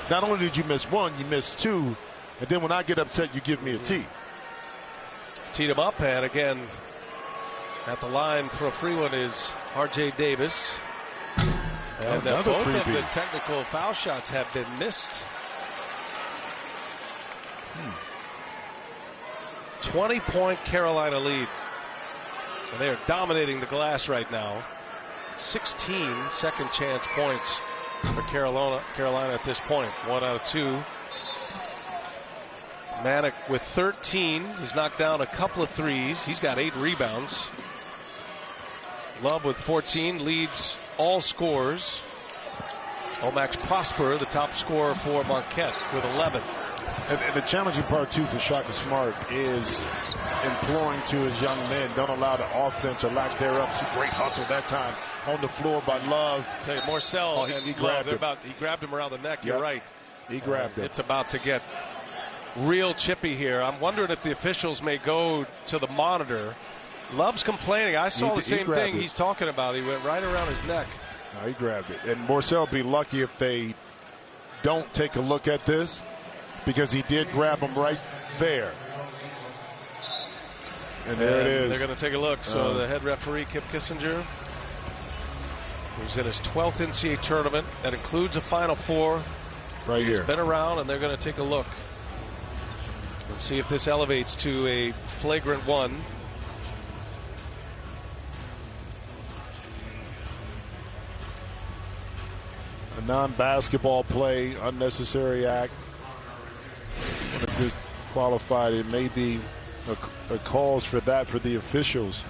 not only did you miss 1, you missed 2, and then when I get upset, you give me a T. Teed him up, and again, at the line for a free one is R.J. Davis. And both of the technical foul shots have been missed. 20-point Carolina lead. So they are dominating the glass right now. 16 second chance points for Carolina at this point. 1 out of 2. Manic with 13. He's knocked down a couple of threes. He's got 8 rebounds. Love with 14 leads all scorers. Max Prosper, the top scorer for Marquette, with 11. And the challenging part, too, for Shaka Smart is imploring to his young men, don't allow the offense or lack thereof. It's a great hustle that time on the floor by Love. I'll tell you, Morcell and Love, he grabbed him around the neck. You're right. He grabbed it. It's about to get real chippy here. I'm wondering if the officials may go to the monitor. Love's complaining. I saw the same thing he's talking about. He went right around his neck. No, he grabbed it. And Morcell will be lucky if they don't take a look at this, because he did grab him right there. And there it is. They're going to take a look. So the head referee, Kip Kissinger, who's in his 12th NCAA tournament, that includes a Final Four. Right here. He's been around, and they're going to take a look and see if this elevates to a flagrant 1. A non-basketball play, unnecessary act. Disqualified. It may be a cause for that for the officials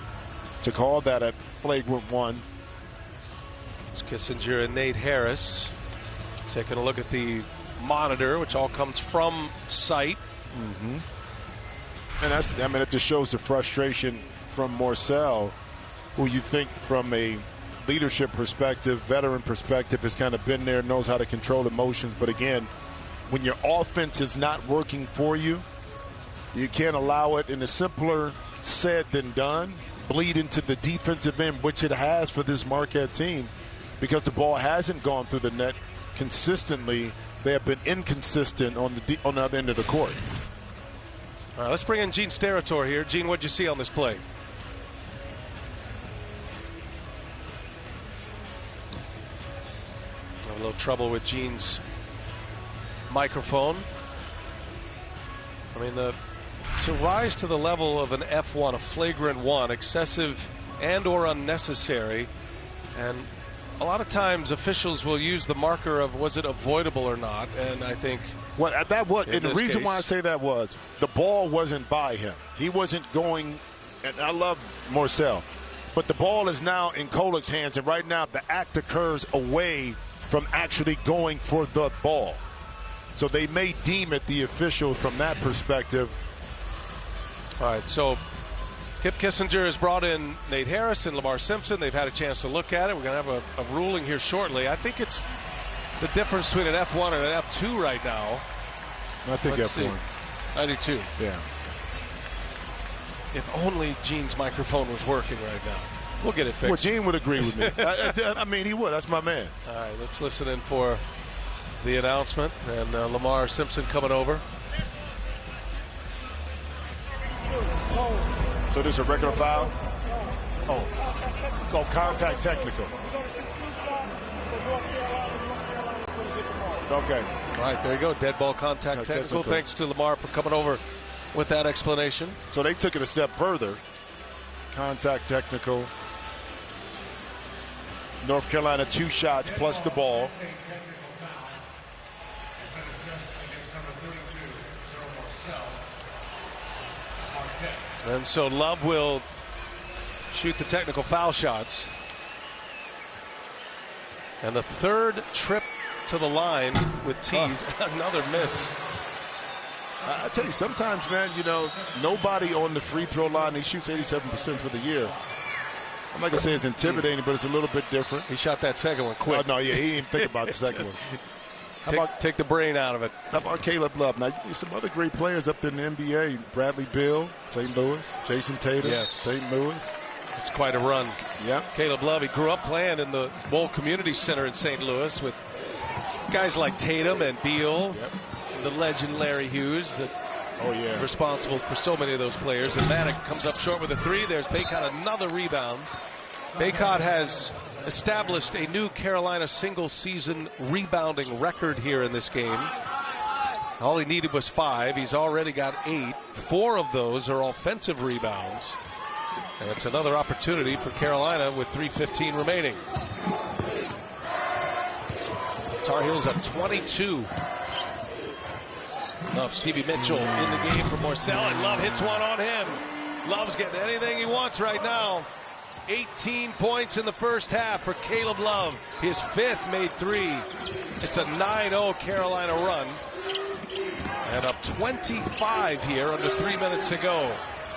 to call that a flagrant 1. It's Kissinger and Nate Harris taking a look at the monitor, which all comes from sight. And it just shows the frustration from Morcell, who you think from a leadership perspective, veteran perspective, has kind of been there, knows how to control emotions. But again, when your offense is not working for you, you can't allow it, and it's simpler said than done, bleed into the defensive end, which it has for this Marquette team, because the ball hasn't gone through the net consistently. They have been inconsistent on the other end of the court. All right, let's bring in Gene Steratore here. Gene, what'd you see on this play? A little trouble with Gene's microphone. I mean, to rise to the level of an F1, a flagrant one, excessive and or unnecessary, and a lot of times officials will use the marker of was it avoidable or not, and I think and the reason why I say that was the ball wasn't by him. He wasn't going, and I love Morcell, but the ball is now in Kolic's hands, and right now the act occurs away from actually going for the ball. So they may deem it the official from that perspective. All right, so Kip Kissinger has brought in Nate Harris and Lamar Simpson. They've had a chance to look at it. We're going to have a ruling here shortly. I think it's the difference between an F1 and an F2 right now. I think Let's F1. see. I do too. Yeah. If only Gene's microphone was working right now. We'll get it fixed. Well, Gene would agree with me. I mean, he would. That's my man. All right, let's listen in for the announcement. And Lamar Simpson coming over. So this is a regular foul? Oh, contact technical. Okay. All right, there you go. Dead ball contact technical. Thanks to Lamar for coming over with that explanation. So they took it a step further. Contact technical. North Carolina 2 shots plus the ball. And so Love will shoot the technical foul shots. And the third trip to the line with Tees, another miss. I tell you, sometimes, man, nobody on the free throw line, he shoots 87% for the year. I'm not going to say it's intimidating, but it's a little bit different. He shot that second one quick. Oh, no, yeah, he didn't even think about the second one. Take the brain out of it. How about Caleb Love? Now, some other great players up in the NBA. Bradley Beal, St. Louis. Jason Tatum, yes. St. Louis. It's quite a run. Yep. Caleb Love, he grew up playing in the Bowl Community Center in St. Louis with guys like Tatum and Beal, and the legend Larry Hughes, that responsible for so many of those players. And Maddox comes up short with a three. There's Baycott, another rebound. Baycott has established a new Carolina single-season rebounding record here in this game. All he needed was 5. He's already got 8. 4 of those are offensive rebounds. And it's another opportunity for Carolina with 3:15 remaining. Tar Heels up 22. Love, Stevie Mitchell in the game for Morcell, and Love hits one on him. Love's getting anything he wants right now. 18 points in the first half for Caleb Love. His 5th made 3. It's a 9-0 Carolina run. And up 25 here under 3 minutes to go.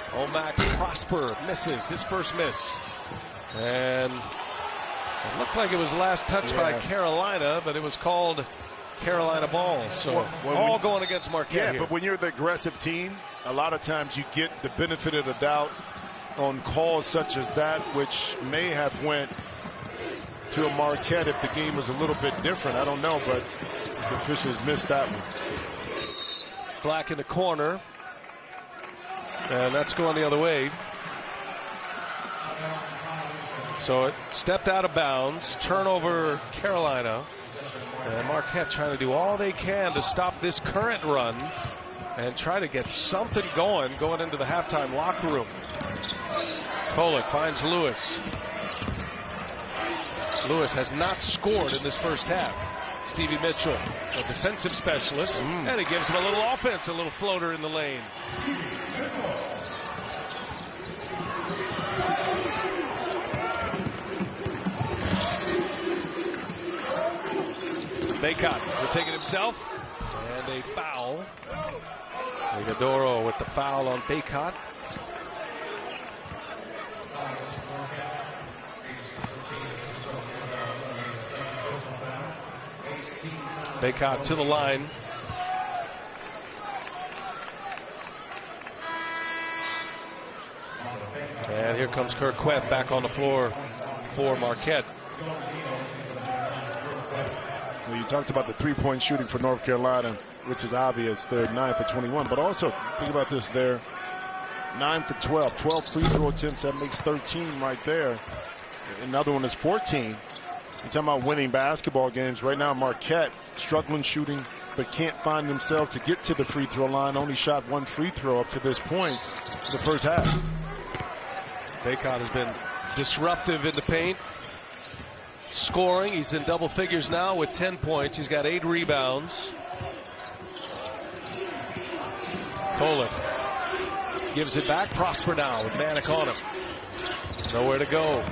Omax Prosper misses his first miss. And it looked like it was last touched by Carolina, but it was called Carolina ball. So all going against Marquette here. But when you're the aggressive team, a lot of times you get the benefit of the doubt on calls such as that, which may have went to a Marquette if the game was a little bit different. I don't know, but the officials missed that one. Black in the corner. And that's going the other way. So it stepped out of bounds. Turnover Carolina. And Marquette trying to do all they can to stop this current run and try to get something going into the halftime locker room. Kolick finds Lewis. Lewis has not scored in this first half. Stevie Mitchell, a defensive specialist, and he gives him a little offense, a little floater in the lane. Baycott will take it himself, and a foul. Igadoro with the foul on Baycott. Baycott to the line. And here comes Kirk Queth back on the floor for Marquette. Well, you talked about the three-point shooting for North Carolina, which is obvious. They're 9 for 21. But also, think about this. They're 9 for 12. 12 free throw attempts. That makes 13 right there. Another one is 14. You're talking about winning basketball games. Right now, Marquette struggling shooting, but can't find themselves to get to the free throw line. Only shot one free throw up to this point in the first half. Bacot has been disruptive in the paint. Scoring, he's in double figures now with 10 points. He's got 8 rebounds. Kolek gives it back. Prosper now with Manek on him. Nowhere to go.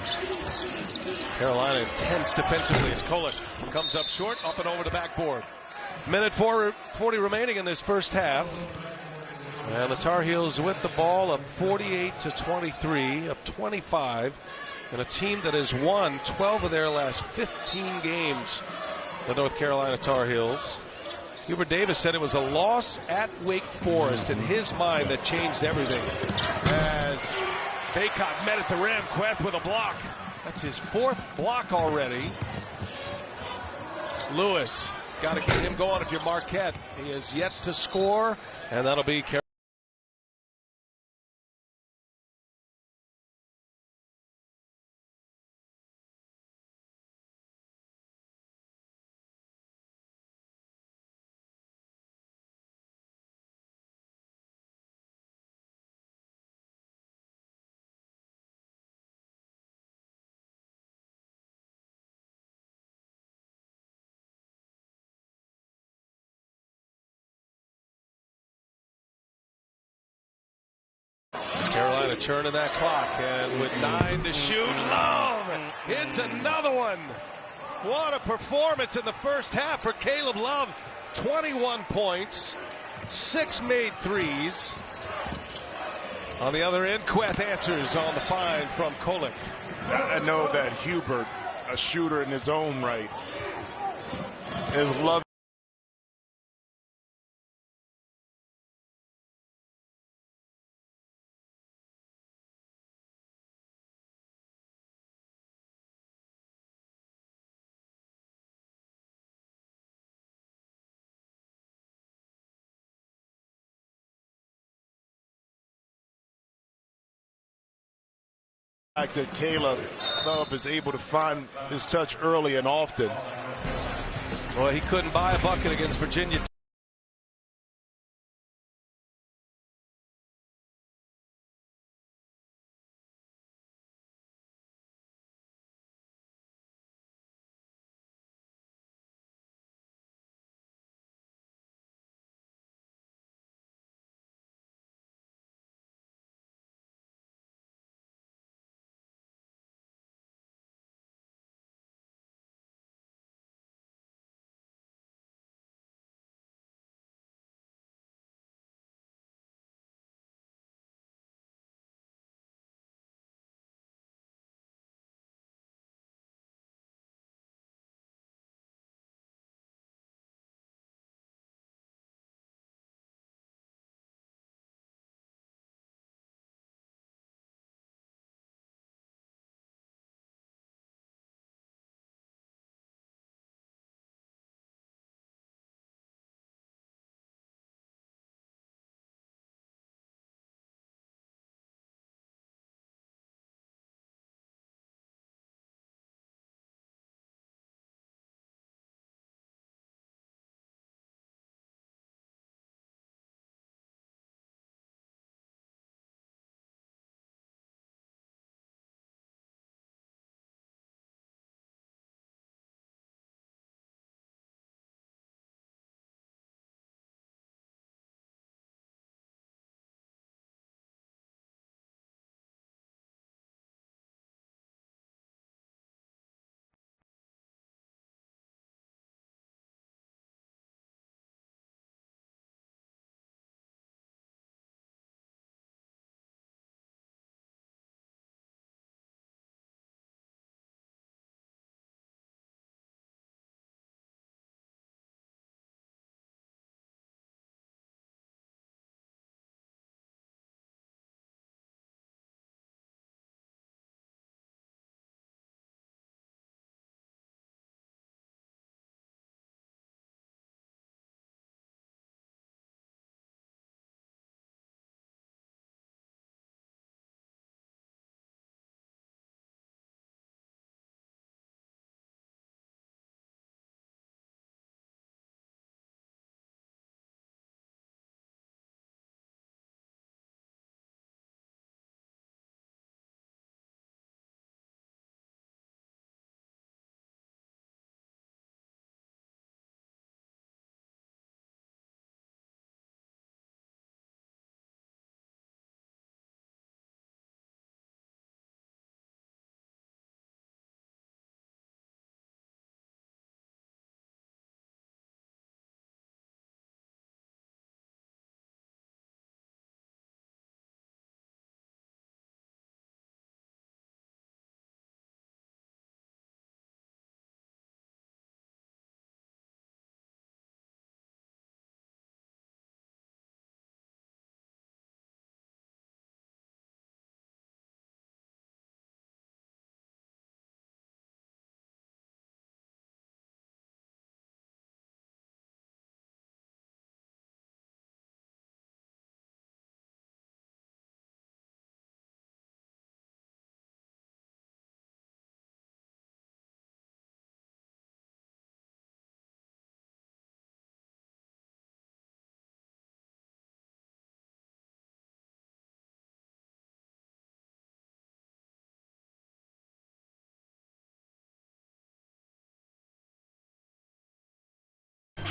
Carolina intense defensively as Kolek comes up short, up and over the backboard. Minute 40 remaining in this first half. And the Tar Heels with the ball up 48-23, up 25. And a team that has won 12 of their last 15 games, the North Carolina Tar Heels. Hubert Davis said it was a loss at Wake Forest in his mind that changed everything. As Bacot met at the rim, Queth with a block. That's his 4th block already. Lewis, got to get him going if you're Marquette. He is yet to score, and that'll be Carolina. Carolina churning that clock, and with 9 to shoot, Love hits another one. What a performance in the first half for Caleb Love. 21 points, 6 made threes. On the other end, Queth answers on the find from Kolek. I know that Hubert, a shooter in his own right, is Love. That Caleb Love is able to find his touch early and often. Well, he couldn't buy a bucket against Virginia.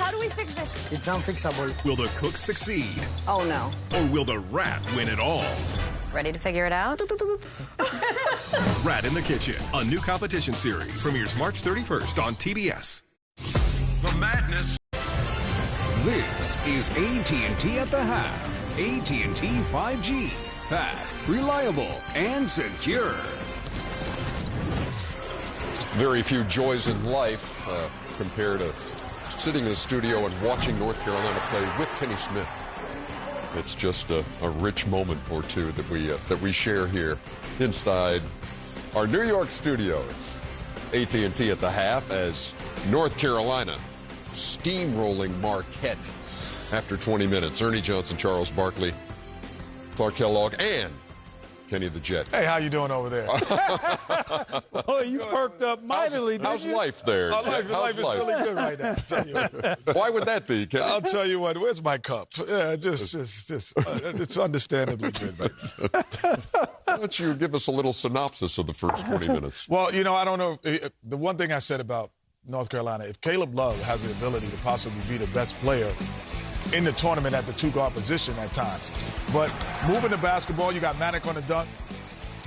How do we fix this? It's unfixable. Will the cook succeed? Oh, no. Or will the rat win it all? Ready to figure it out? Rat in the Kitchen, a new competition series. Premieres March 31st on TBS. The madness. This is AT&T at the half. AT&T 5G. Fast, reliable, and secure. Very few joys in life compared to sitting in a studio and watching North Carolina play with Kenny Smith. It's just a rich moment or two that we share here inside our New York studios. AT&T at the half as North Carolina steamrolling Marquette after 20 minutes. Ernie Johnson, Charles Barkley, Clark Kellogg, and Kenny the Jet. Hey, how you doing over there? Boy, you perked up mightily, how's life there? Life is really good right now. I'll tell you what. Why would that be, Kenny? I'll tell you what. Where's my cup? Yeah, just it's understandably good right now. Why don't you give us a little synopsis of the first 20 minutes? Well, I don't know. The one thing I said about North Carolina, if Caleb Love has the ability to possibly be the best player in the tournament at the two-guard position at times. But moving the basketball, you got Manick on the dunk.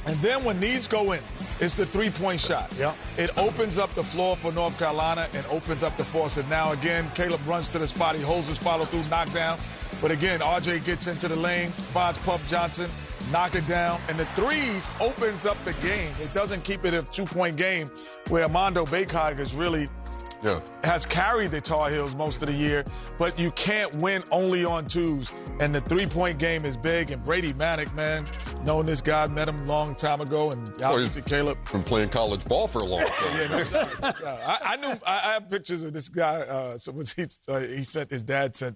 And then when these go in, it's the three-point shot. Yep. It opens up the floor for North Carolina and opens up the force. And now, again, Caleb runs to the spot. He holds his follow-through, knockdown. But, again, RJ gets into the lane, finds Puff Johnson, knock it down. And the threes opens up the game. It doesn't keep it a two-point game where Armando Bacot is really has carried the Tar Heels most of the year, but you can't win only on twos. And the three-point game is big. And Brady Manick, man, known this guy, met him a long time ago. And obviously Caleb. Been playing college ball for a long time. I have pictures of this guy. He sent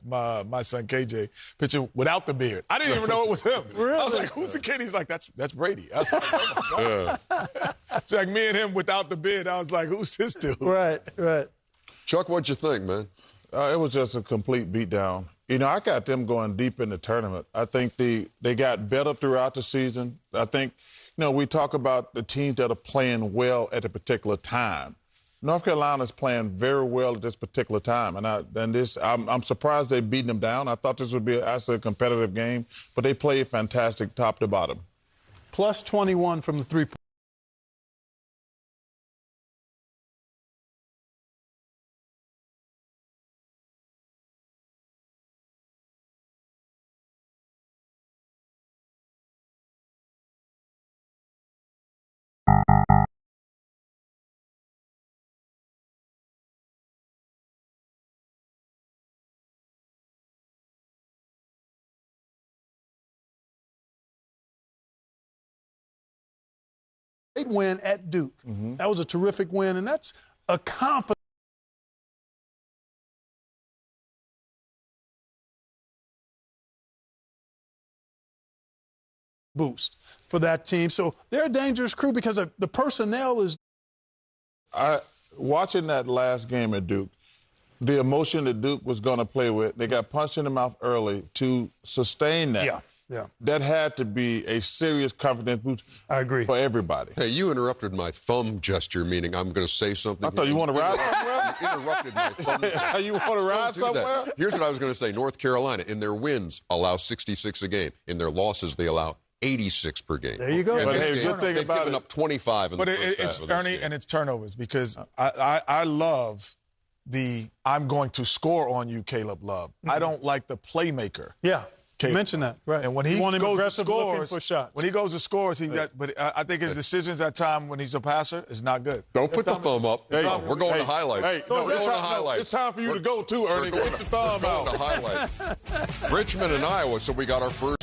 my son KJ picture without the beard. I didn't even know it was him. Really? I was like, who's the kid? He's like, that's Brady. I was like, oh my God. It's like me and him without the beard. I was like, who's this dude? Right. Chuck, what'd you think, man? It was just a complete beatdown. I got them going deep in the tournament. I think they got better throughout the season. I think, we talk about the teams that are playing well at a particular time. North Carolina's playing very well at this particular time, I'm surprised they've beaten them down. I thought this would be actually a competitive game, but they played fantastic top to bottom. Plus 21 from the three-point. Great win at Duke. Mm-hmm. That was a terrific win, and that's a confidence boost for that team. So they're a dangerous crew because the personnel is. Watching that last game at Duke, the emotion that Duke was going to play with, they got punched in the mouth early to sustain that. Yeah. That had to be a serious confidence boost. I agree. For everybody. Hey, you interrupted my thumb gesture, meaning I'm going to say something. I thought you want to ride somewhere? You interrupted my thumb gesture. You want to ride somewhere? Here's what I was going to say. North Carolina, in their wins, allow 66 a game. In their losses, they allow 86 per game. There you go. And but hey, good thing they've about given up 25 in the first half it's of this Ernie game. and it's turnovers because I love the I'm going to score on you, Caleb Love. Mm-hmm. I don't like the playmaker. Yeah. Mention that, right? And when he goes to scores, for shots. When he goes to scores, but I think his decisions at time when he's a passer is not good. Don't put the thumb up. Hey, no, we're going to highlights. Hey, we're going to highlights. It's time for you to go too, Ernie. Get the thumb out. To highlights. Richmond and Iowa. So we got our first.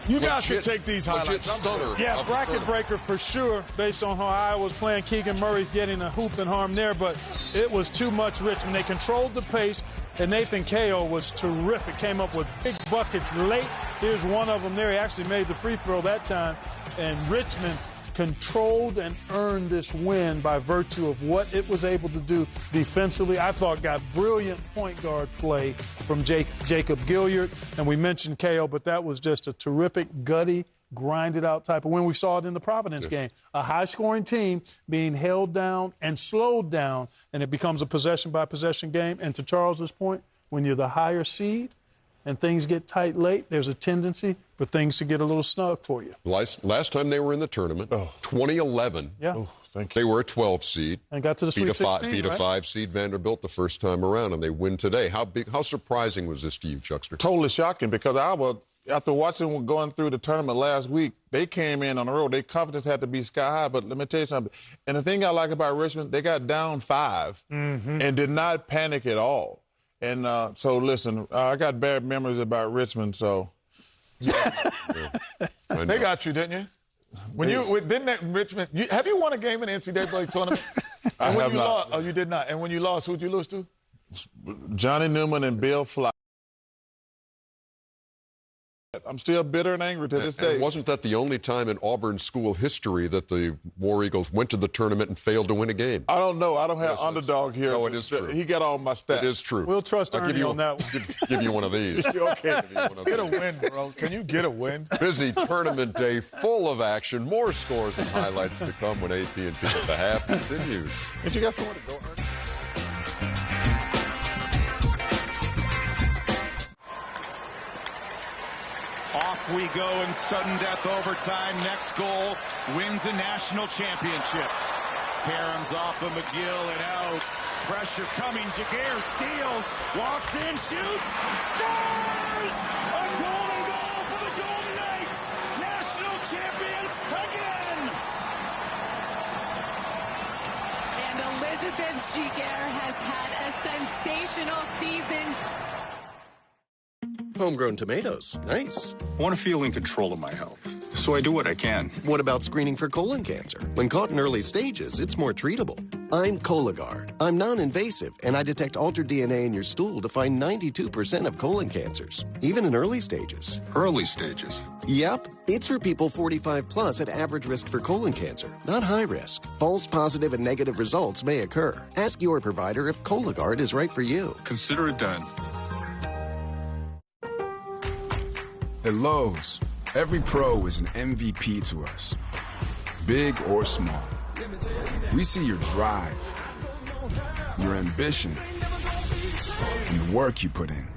You guys can take these highlights. Stunner. Yeah, bracket breaker for sure. Based on how Iowa was playing, Keegan Murray getting a hoop and harm there, but it was too much Richmond. They controlled the pace. And Nathan Ncaa was terrific, came up with big buckets late. Here's one of them there. He actually made the free throw that time. And Richmond controlled and earned this win by virtue of what it was able to do defensively. I thought got brilliant point guard play from Jacob Gilliard. And we mentioned Ncaa, but that was just a terrific, gutty grinded out type of win. We saw it in the Providence game. A high-scoring team being held down and slowed down, and it becomes a possession-by-possession game. And to Charles's point, when you're the higher seed and things get tight late, there's a tendency for things to get a little snug for you. Last time they were in the tournament, 2011. Yeah. They were a 12 seed. And got to the Sweet 16, beat a 5 seed Vanderbilt the first time around, and they win today. How surprising was this to you, Chuckster? Totally shocking, because after watching going through the tournament last week, they came in on the road. Their confidence had to be sky high. But let me tell you something. And the thing I like about Richmond, they got down 5 and did not panic at all. And so, listen, I got bad memories about Richmond, so. They got you, didn't you? Didn't that Richmond? Have you won a game in the NCAA tournament? I have not. Oh, you did not. And when you lost, who'd you lose to? Johnny Newman and Bill Fly. I'm still bitter and angry to this day. And wasn't that the only time in Auburn school history that the War Eagles went to the tournament and failed to win a game? I don't know. I don't have underdog here. No, it is true. He got all my stats. It is true. We'll trust Ernie on that one. Give you one of these. Okay. Get a win, bro. Can you get a win? Busy tournament day, full of action. More scores and highlights to come when AT&T at the half continues. Did you got somewhere to go, Ernie? Off we go in sudden death overtime. Next goal wins a national championship. Karam's off of McGill and out. Pressure coming. Jaguar steals, walks in, shoots, scores! A golden goal for the Golden Knights! National champions again! And Elizabeth Jaguar has had a sensational season. Homegrown tomatoes. Nice. I want to feel in control of my health, so I do what I can. What about screening for colon cancer? When caught in early stages, it's more treatable. I'm Cologuard. I'm non-invasive, and I detect altered DNA in your stool to find 92% of colon cancers, even in early stages. Early stages? Yep. It's for people 45 plus at average risk for colon cancer, not high risk. False positive and negative results may occur. Ask your provider if Cologuard is right for you. Consider it done. At Lowe's, every pro is an MVP to us, big or small. We see your drive, your ambition, and the work you put in.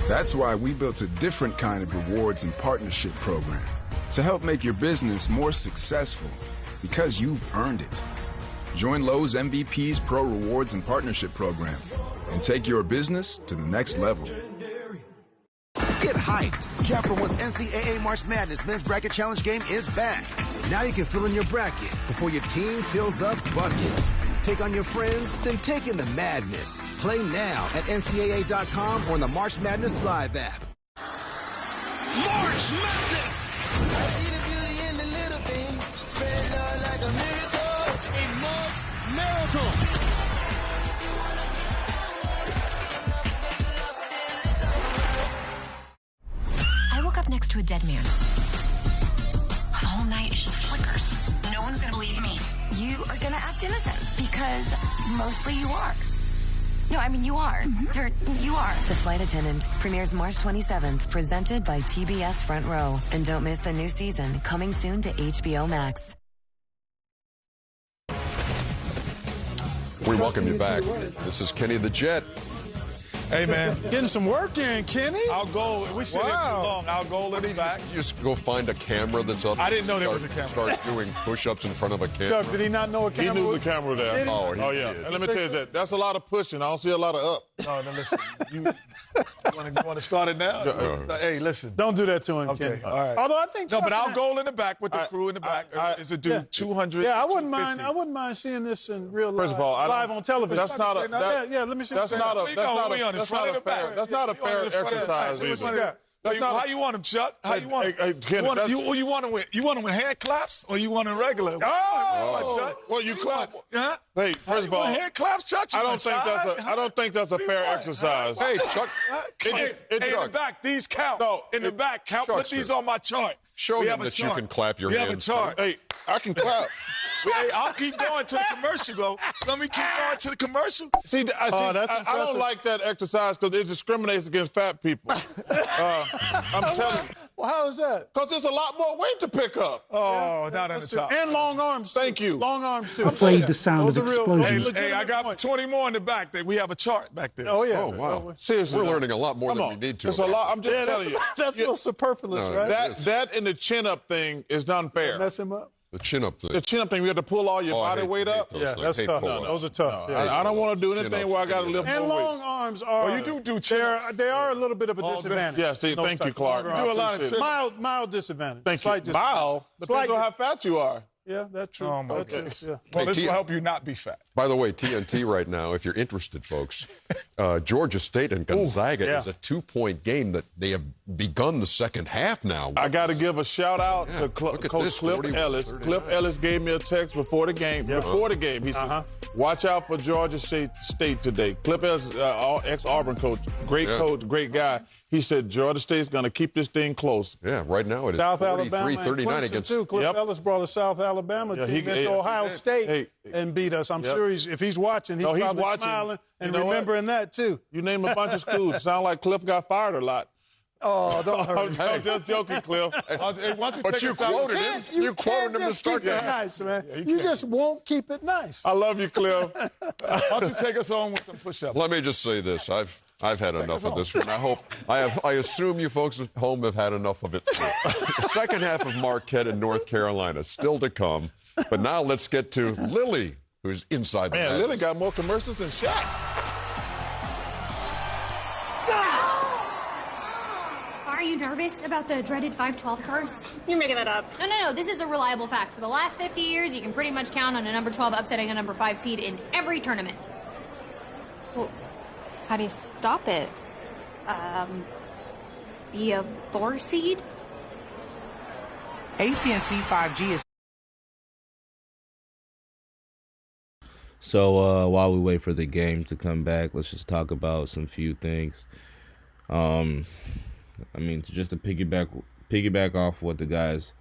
That's why we built a different kind of rewards and partnership program to help make your business more successful, because you've earned it. Join Lowe's MVP's Pro Rewards and Partnership Program and take your business to the next level. Get hyped! Capital One's NCAA March Madness Men's Bracket Challenge game is back. Now you can fill in your bracket before your team fills up buckets. Take on your friends, then take in the madness. Play now at ncaa.com or on the March Madness Live app. March Madness! I see the beauty in the little things. Spread love like a miracle. A March miracle! I woke up next to a dead man. The whole night it just flickers. No one's gonna believe me. You are gonna act innocent because mostly you are. No, I mean you are. You are. The Flight Attendant premieres March 27th, presented by TBS Front Row. And don't miss the new season, coming soon to HBO Max. We welcome you back. This is Kenny the Jet. Hey, man. Getting some work in, Kenny. I'll go. We sit here too long. I'll go. Let me back. Just go find a camera that's up. I didn't know there was a camera. Start doing push-ups in front of a camera. Chuck, did he not know a camera? He knew the camera there. Oh, yeah. And let me tell you that. That's a lot of pushing. I don't see a lot of up. No, listen. You want to start it now? Hey, listen. Don't do that to him, Okay, Kenny. all right. Although I think No, but I'll go in the back with the crew in the back. Is a dude 200? Yeah, I wouldn't mind seeing this in real life. First of all, live on television. That's not a. Let me see. That's not a fair exercise. How you want him, Chuck? How you want him? You want to win? You want to win hand claps or you want him regular? Chuck. Well, you clap. Hey, first of all, hand claps, Chuck. I don't think that's a fair exercise. Hey, Chuck. In the back, these count. No, in the back, count. Put these on my chart. Show them that you can clap your hands. We have a chart. Hey, I can clap. Hey, I'll keep going to the commercial, though. Let me keep going to the commercial. See, I don't like that exercise because it discriminates against fat people. I'm telling you. Well, how is that? Because there's a lot more weight to pick up. Oh, not in the top. And long arms. Thank you. Long arms, too. Afraid the sound Those of are real- explosions. Hey, I got 20 more in the back there. We have a chart back there. Oh, yeah. Oh, wow. Seriously. We're learning a lot more than we need to. It's a lot. I'm just telling you. That's a little superfluous, No, right? That and the chin-up thing is unfair. Mess him up. The chin-up thing. The chin-up thing, you have to pull all your body weight up. Yeah, that's tough. Those are tough. No, I don't want to do anything where I got to lift And more long weights. arms are. Oh, you do chin-ups. They are a little bit of a disadvantage. Yes, thank you, Clark. You do a lot of mild disadvantage. Thank Slight you. disadvantage. Mild? Depends on how fat you are. Yeah, that's true. Oh, my That's goodness. it, yeah. Well, this T- will help you not be fat. By the way, TNT right now, if you're interested, folks, Georgia State and Gonzaga is a 2-point game that they have begun the second half now. I got to give a shout-out to Coach Cliff Ellis. Cliff Ellis gave me a text before the game. Before the game, he said, watch out for Georgia State today. Cliff Ellis, ex-Auburn coach, great coach, great guy. He said Georgia State's going to keep this thing close. Yeah, right now it is South Alabama 43-39 against. Cliff Ellis brought a South Alabama team into Ohio State and beat us. I'm sure if he's watching, he's probably smiling and remembering that too. You name a bunch of schools. Sound like Cliff got fired a lot. Oh, don't hurt me. I'm just joking, Cliff. But you quoted him. You quoted him to start the nice, man. You just won't keep it nice. I love you, Cliff. Why don't you take us on with some push-ups? Let me just say this. I've had enough of this one. I assume you folks at home have had enough of it too. The second half of Marquette in North Carolina still to come. But now let's get to Lily, who's inside the Man, madness. Lily got more commercials than Shaq. Are you nervous about the dreaded 5-12 curse? You're making that up. No. This is a reliable fact. For the last 50 years, you can pretty much count on a number 12 upsetting a number 5 seed in every tournament. Well, how do you stop it? Be a 4 seed? AT&T 5G is... So while we wait for the game to come back, let's just talk about some few things. I mean, just to piggyback off what the guys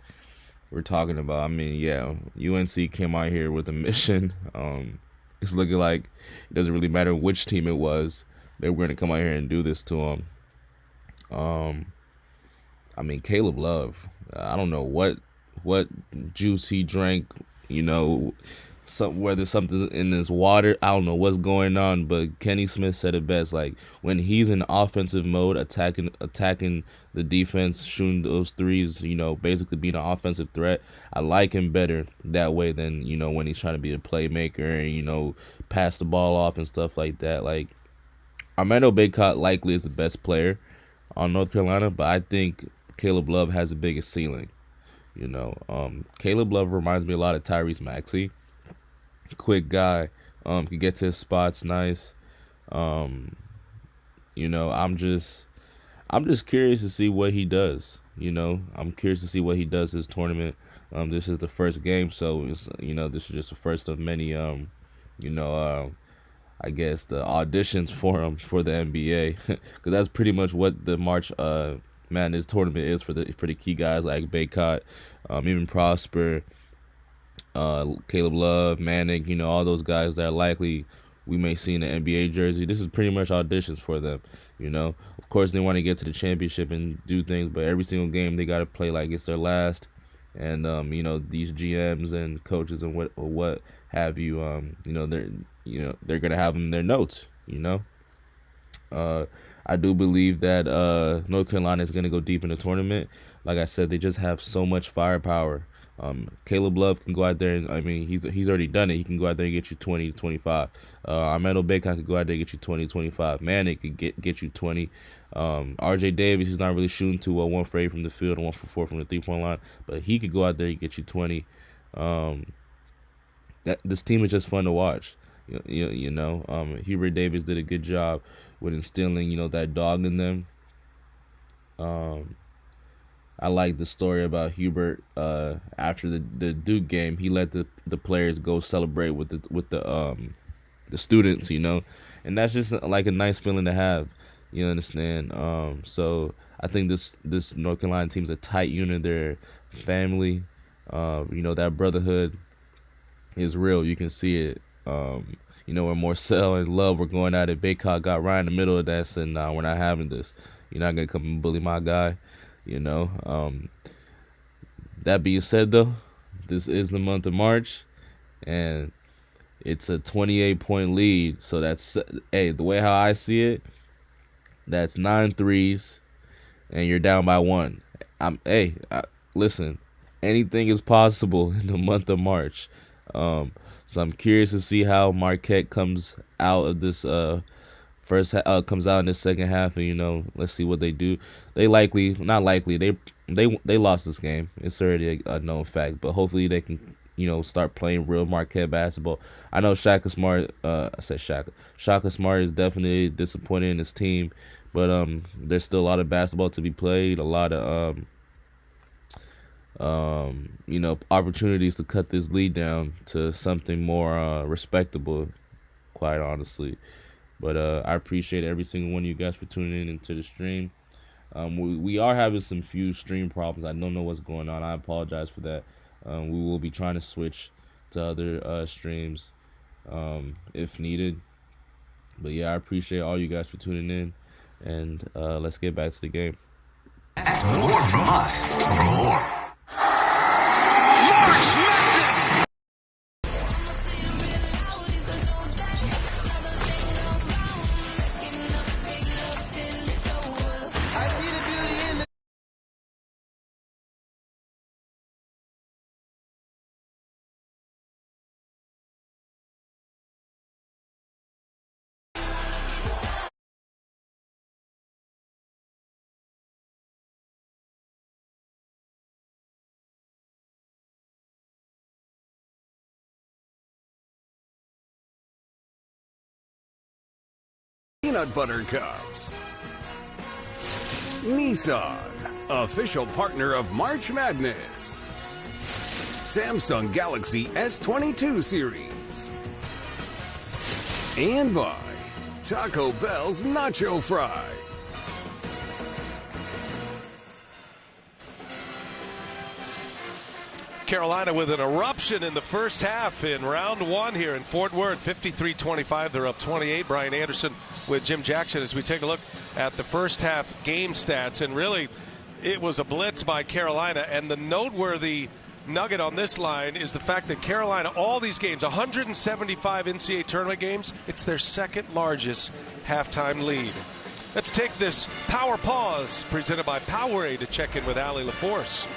were talking about. I mean, yeah, UNC came out here with a mission. It's looking like it doesn't really matter which team it was. They were going to come out here and do this to them. I mean, Caleb Love. I don't know what juice he drank. You know, whether something in this water, I don't know what's going on, but Kenny Smith said it best. Like, when he's in offensive mode, attacking the defense, shooting those threes, you know, basically being an offensive threat, I like him better that way than, you know, when he's trying to be a playmaker and, you know, pass the ball off and stuff like that. Like, Armando Bacot likely is the best player on North Carolina, but I think Caleb Love has the biggest ceiling. You know, Caleb Love reminds me a lot of Tyrese Maxey. Quick guy, can get to his spots nice. You know, I'm just curious to see what he does. You know, I'm curious to see what he does this tournament. This is the first game, so it's, you know, this is just the first of many. You know, I guess the auditions for him for the NBA, because that's pretty much what the March Madness tournament is for the key guys like Bacot, even Prosper. Caleb Love, Manic, you know, all those guys that are likely we may see in the NBA jersey. This is pretty much auditions for them, you know. Of course, they want to get to the championship and do things, but every single game they got to play like it's their last. And, you know, these GMs and coaches and what have you, you know, they're going to have them in their notes, you know. I do believe that North Carolina is going to go deep in the tournament. Like I said, they just have so much firepower. Caleb Love can go out there and, I mean, he's already done it. He can go out there and get you 20 to 25. Armando Bacot could go out there and get you 20 to 25. Manic could get you 20. RJ Davis, he's not really shooting too well, 1 for 8 from the field and 1 for 4 from the 3-point line, but he could go out there and get you 20. This team is just fun to watch. You know, Hubert Davis did a good job with instilling, you know, that dog in them. I like the story about Hubert. After the Duke game, he let the players go celebrate with the students, you know, and that's just like a nice feeling to have. You understand? So I think this North Carolina team's a tight unit. They're family. You know, that brotherhood is real. You can see it. You know, when Marcel and Love were going at it, Bacot got right in the middle of that, and said, "Nah, we're not having this. You're not gonna come and bully my guy." You know, that being said, though, this is the month of March, and it's a 28-point lead. So that's, hey, the way how I see it, that's 9 threes, and you're down by 1. Listen, anything is possible in the month of March. So I'm curious to see how Marquette comes out of this comes out in the second half, and, you know, let's see what they do. They lost this game. It's already a known fact, but hopefully they can, you know, start playing real Marquette basketball. I know Shaka Smart Smart is definitely disappointed in his team, but there's still a lot of basketball to be played, a lot of you know, opportunities to cut this lead down to something more respectable, quite honestly. But I appreciate every single one of you guys for tuning in into the stream. We are having some few stream problems. I don't know what's going on. I apologize for that. We will be trying to switch to other streams if needed. But yeah, I appreciate all you guys for tuning in, and let's get back to the game. More from us. More. Peanut Butter Cups. Nissan, official partner of March Madness. Samsung Galaxy S22 series. And by Taco Bell's Nacho Fries. Carolina with an eruption in the first half in round 1 here in Fort Worth. 53-25. They're up 28. Brian Anderson with Jim Jackson as we take a look at the first half game stats. And really, it was a blitz by Carolina. And the noteworthy nugget on this line is the fact that Carolina, all these games, 175 NCAA tournament games, it's their second largest halftime lead. Let's take this power pause presented by Powerade to check in with Allie LaForce.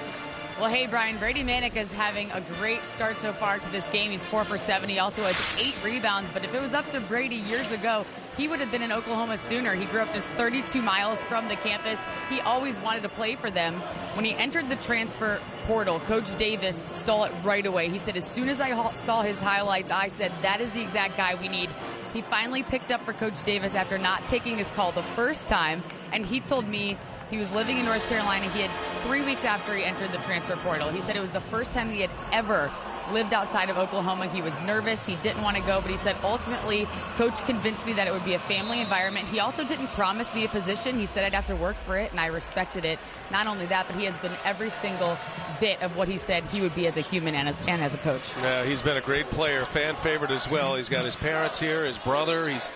Well, hey, Brian, Brady Manek is having a great start so far to this game. He's 4 for 7. He also has 8 rebounds. But if it was up to Brady years ago, he would have been an Oklahoma Sooner. He grew up just 32 miles from the campus. He always wanted to play for them. When he entered the transfer portal, Coach Davis saw it right away. He said, as soon as I saw his highlights, I said, that is the exact guy we need. He finally picked up for Coach Davis after not taking his call the first time. And he told me he was living in North Carolina. He had 3 weeks after he entered the transfer portal. He said it was the first time he had ever lived outside of Oklahoma. He was nervous. He didn't want to go, but he said, ultimately, Coach convinced me that it would be a family environment. He also didn't promise me a position. He said I'd have to work for it, and I respected it. Not only that, but he has been every single bit of what he said he would be as a human and as a coach. Yeah, he's been a great player, fan favorite as well. He's got his parents here, his brother. He's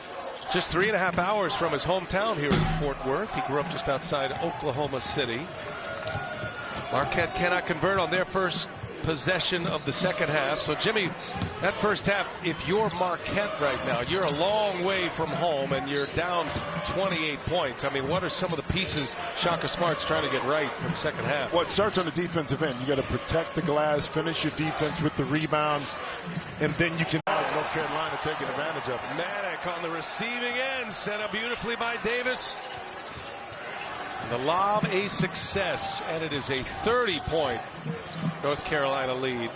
just 3.5 hours from his hometown here in Fort Worth. He grew up just outside Oklahoma City. Marquette cannot convert on their first possession of the second half. So, Jimmy, that first half, if you're Marquette right now, you're a long way from home and you're down 28 points. I mean, what are some of the pieces Shaka Smart's trying to get right for the second half? Well, it starts on the defensive end. You got to protect the glass, finish your defense with the rebound, and then you can North Carolina taking advantage of it. Manek on the receiving end, set up beautifully by Davis. The lob a success, and it is a 30-point North Carolina lead.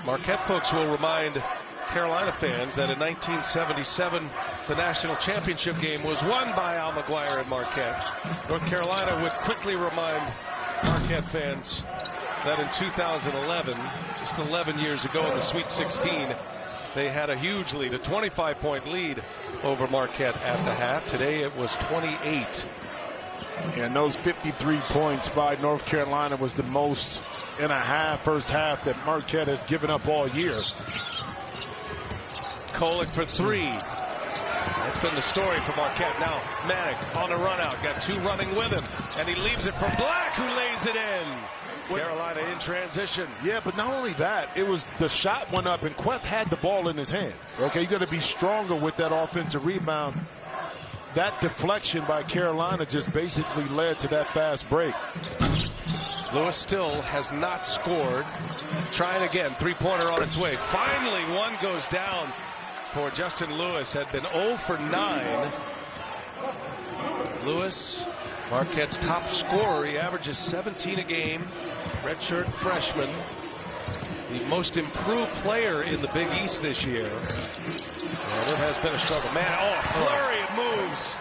Marquette folks will remind Carolina fans that in 1977, the national championship game was won by Al McGuire and Marquette. North Carolina would quickly remind Marquette fans that in 2011, just 11 years ago in the Sweet 16, they had a huge lead, a 25-point lead over Marquette at the half. Today it was 28. And those 53 points by North Carolina was the most in a half, first half, that Marquette has given up all year. Kolek for 3. That That's been the story for Marquette. Now Manick on a run out, got 2 running with him, and he leaves it for Black, who lays it in. Carolina in transition. Yeah, but not only that, it was the shot went up and Queth had the ball in his hand. Okay, you got to be stronger with that offensive rebound. That deflection by Carolina just basically led to that fast break. Lewis still has not scored. Trying again, 3-pointer on its way. Finally, one goes down for Justin Lewis. Had been 0 for 9. Lewis, Marquette's top scorer. He averages 17 a game. Redshirt freshman. The most improved player in the Big East this year. And it has been a struggle. Man, flurry of moves.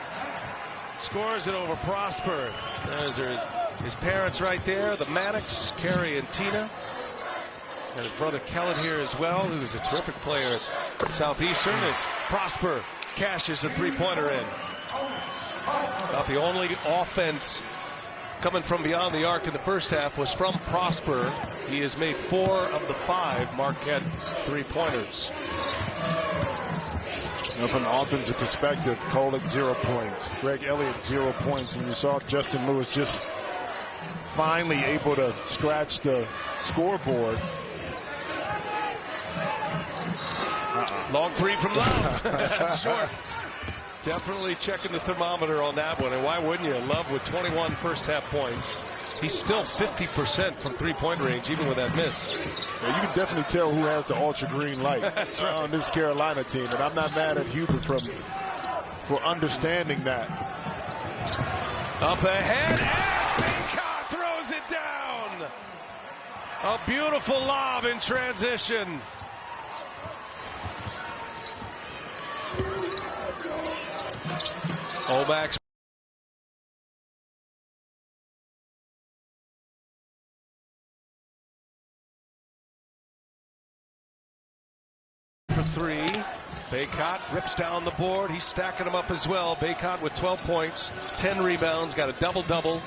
Scores it over Prosper. There's his parents right there, the Maddox, Carrie and Tina. And his brother Kellen here as well, who's a terrific player at Southeastern. It's Prosper cashes a 3-pointer in. About the only offense coming from beyond the arc in the first half was from Prosper. He has made 4 of the 5 Marquette 3-pointers. From an offensive perspective, Kolek 0 points. Greg Elliott 0 points. And you saw Justin Lewis just finally able to scratch the scoreboard. Long 3 from Love. That's short. Definitely checking the thermometer on that one. And why wouldn't you? Love with 21 first half points. He's still 50% from 3-point range, even with that miss. Well, you can definitely tell who has the ultra green light on this Carolina team. And I'm not mad at Hubert for understanding that. Up ahead, and Ncaa throws it down. A beautiful lob in transition. Omax for 3. Baycott rips down the board. He's stacking them up as well. Baycott with 12 points, 10 rebounds, got a double-double.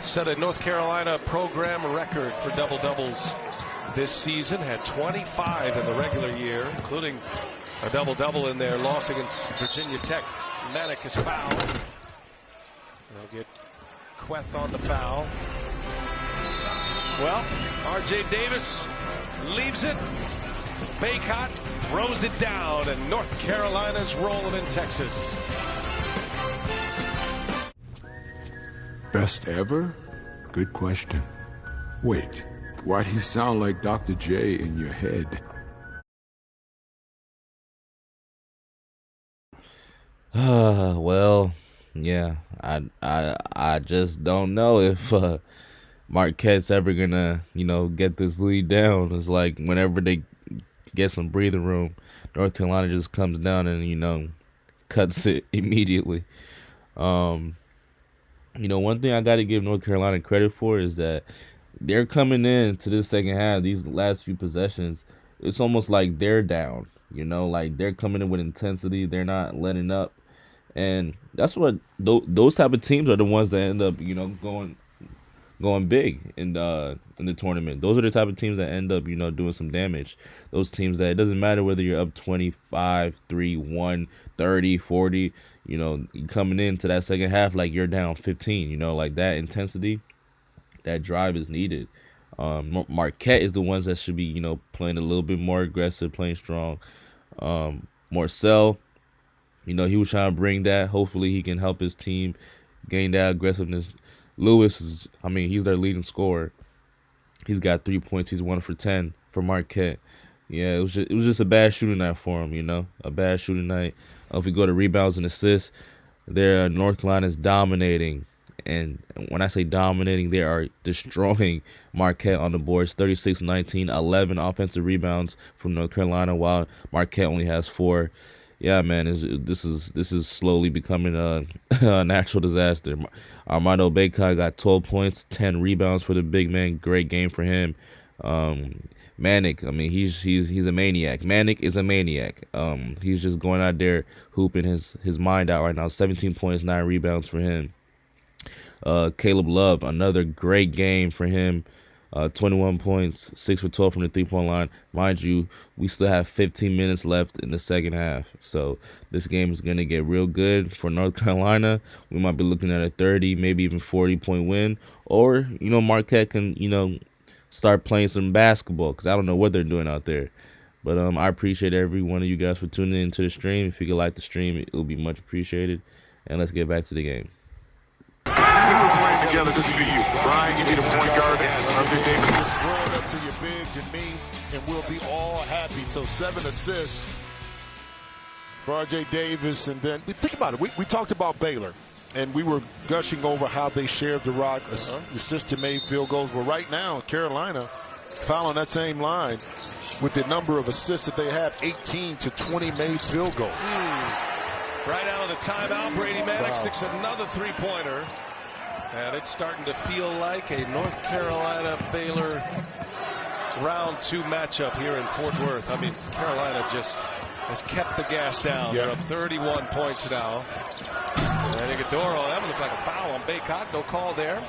Set a North Carolina program record for double-doubles this season. Had 25 in the regular year, including a double-double in their loss against Virginia Tech. Manick is fouled. They'll get Queth on the foul. Well, R.J. Davis leaves it. Baycott throws it down, and North Carolina's rolling in Texas. Best ever? Good question. Wait, why do you sound like Dr. J in your head? Well, yeah, I just don't know if Marquette's ever gonna, get this lead down. It's like whenever they get some breathing room, North Carolina just comes down and cuts it immediately. One thing I got to give North Carolina credit for is that they're coming in to this second half. These last few possessions, it's almost like they're down. Like they're coming in with intensity. They're not letting up. And that's what those type of teams are the ones that end up, going big in the tournament. Those are the type of teams that end up, doing some damage. Those teams that it doesn't matter whether you're up 25, 3, 1, 30, 40, coming into that second half like you're down 15, like that intensity, that drive is needed. Marquette is the ones that should be, playing a little bit more aggressive, playing strong. Marcel, he was trying to bring that. Hopefully he can help his team gain that aggressiveness. Lewis is, he's their leading scorer. He's got 3 points. He's 1 for 10 for Marquette. Yeah, it was just a bad shooting night for him, a bad shooting night. If we go to rebounds and assists, North Carolina is dominating. And when I say dominating, they are destroying Marquette on the boards. 36-19, 11 offensive rebounds from North Carolina, while Marquette only has 4. Yeah, man, this is slowly becoming a natural disaster. Armando Baycott got 12 points, 10 rebounds for the big man. Great game for him. Manick, he's a maniac. Manick is a maniac. He's just going out there hooping his mind out right now. 17 points, 9 rebounds for him. Caleb Love, another great game for him. 21 points, 6 for 12 from the three-point line. Mind you, we still have 15 minutes left in the second half. So this game is going to get real good for North Carolina. We might be looking at a 30, maybe even 40-point win. Or, Marquette can, start playing some basketball because I don't know what they're doing out there. But I appreciate every one of you guys for tuning into the stream. If you could like the stream, it will be much appreciated. And let's get back to the game. We were playing together. This will be you. Brian, you need a point guard. RJ Davis, just throw it up to your bigs and me, and we'll be all happy. So 7 assists for RJ Davis. And then, think about it. We talked about Baylor, and we were gushing over how they shared the rock, assisted made field goals. Well, right now, Carolina following that same line with the number of assists that they have, 18 to 20 made field goals. Right out of the timeout, Brady Manick sticks another three-pointer. And it's starting to feel like a North Carolina-Baylor round 2 matchup here in Fort Worth. I mean, Carolina just has kept the gas down. They're up 31 points now. And Iguodaro, that would look like a foul on Baycott. No call there.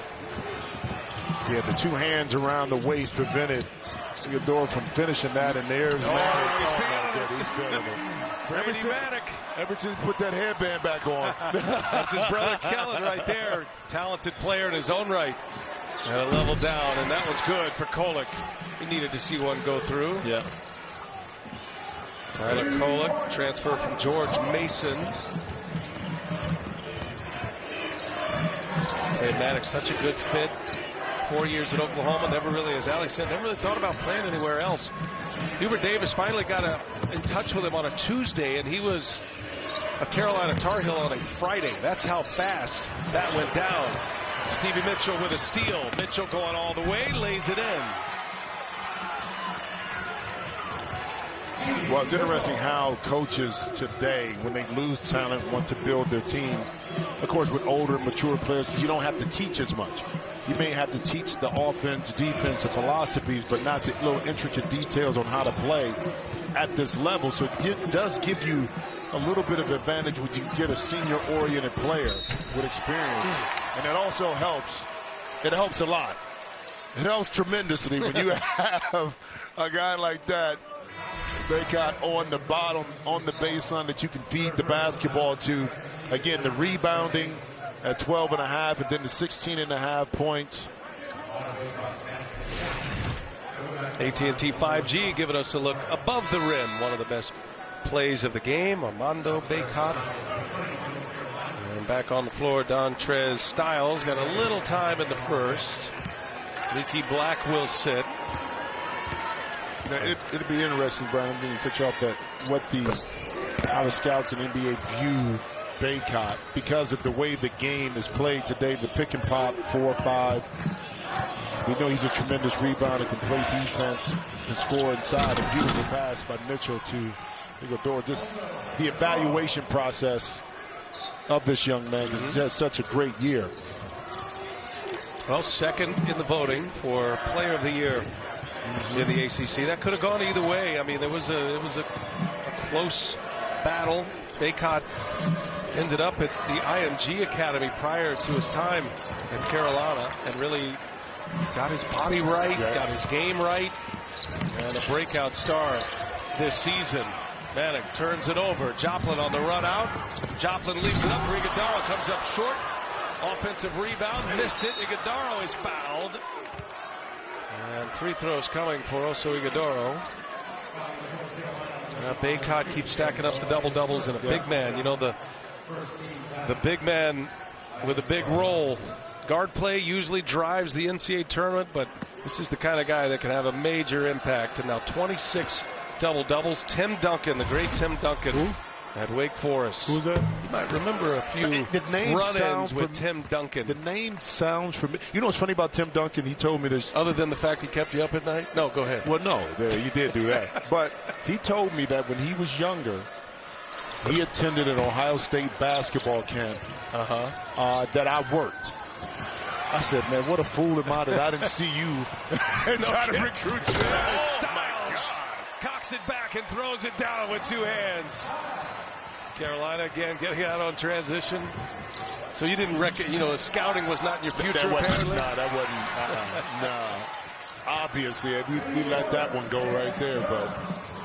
Yeah, the 2 hands around the waist prevented Iguodaro from finishing that, and there's Manick. He's feeling it. Brady Manick. Ever since he put that headband back on. That's his brother Kellen right there. Talented player in his own right. And a level down, and that one's good for Kolek. He needed to see one go through. Yeah. Tyler Kolek, transfer from George Mason. Ted Maddox, such a good fit. 4 years at Oklahoma, never really, as Allie said, never really thought about playing anywhere else. Hubert Davis finally got in touch with him on a Tuesday, and he was a Carolina Tar Heel on a Friday. That's how fast that went down. Stevie Mitchell with a steal. Mitchell going all the way, lays it in. Well, it's interesting how coaches today, when they lose talent, want to build their team. Of course, with older, mature players, because you don't have to teach as much. You may have to teach the offense, defense, and philosophies, but not the little intricate details on how to play at this level. So it does give you a little bit of advantage when you get a senior-oriented player with experience. And it also helps. It helps a lot. It helps tremendously when you have a guy like that. They got on the bottom, on the baseline that you can feed the basketball to. Again, the rebounding at 12.5 and then the 16.5 points. AT&T 5G giving us a look above the rim. One of the best plays of the game, Armando Baycott. And back on the floor, Dontrez Styles got a little time in the first. Leaky Black will sit. Now, it'll be interesting, Brian, I'm going to catch up that how the scouts and NBA view Baycott because of the way the game is played today. The pick and pop, 4-5. We know he's a tremendous rebounder, can play defense, can score inside. A beautiful pass by Mitchell to Iguodaro. Just the evaluation process of this young man because he's had such a great year. Well, second in the voting for Player of the Year in the ACC. That could have gone either way. I mean, it was a close battle. Baycott ended up at the IMG Academy prior to his time in Carolina and really got his body right, got his game right, and a breakout star this season. Manick turns it over. Joplin on the run out. Joplin leaves it up for Iguodaro. Comes up short. Offensive rebound. Missed it. Iguodaro is fouled. And free throws coming for Oso Iguodaro. Baycott keeps stacking up the double-doubles and a big man. You know, the big man with a big role. Guard play usually drives the NCAA tournament, but this is the kind of guy that can have a major impact. And now 26 double-doubles. Tim Duncan, the great Tim Duncan at Wake Forest. Who's that? You might remember a few run-ins with Tim Duncan. The name sounds familiar. You know what's funny about Tim Duncan? He told me this. Other than the fact he kept you up at night? No, go ahead. Well, no, you did do that. But he told me that when he was younger, he attended an Ohio State basketball camp that I worked. I said, man, what a fool am I that I didn't see you and try to recruit you. Styles cocks it back and throws it down with two hands. Carolina again getting out on transition. So you didn't reckon, scouting was not in your future, apparently? No, that wasn't. No. Obviously, we let that one go right there, but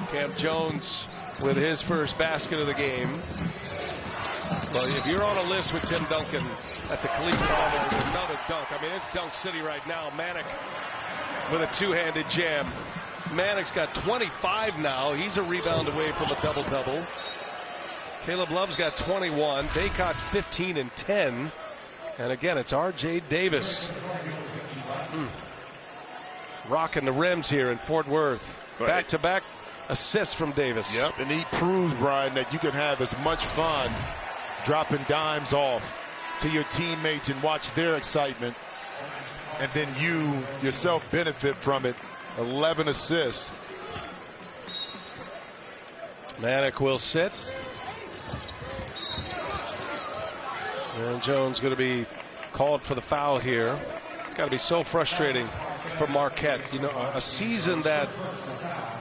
Cam Jones with his first basket of the game. Well, if you're on a list with Tim Duncan at the collegiate level, another dunk. I mean, it's dunk city right now. Manick with a two-handed jam. Manick's got 25 now. He's a rebound away from a double-double. Caleb Love's got 21. Baycott 15 and 10. And again, it's R.J. Davis. Rocking the rims here in Fort Worth. Back-to-back assists from Davis. Yep, and he proves, Brian, that you can have as much fun dropping dimes off to your teammates and watch their excitement, and then you yourself benefit from it. 11 assists. Manick will sit. And Jones going to be called for the foul here. It's got to be so frustrating for Marquette. You know, a season that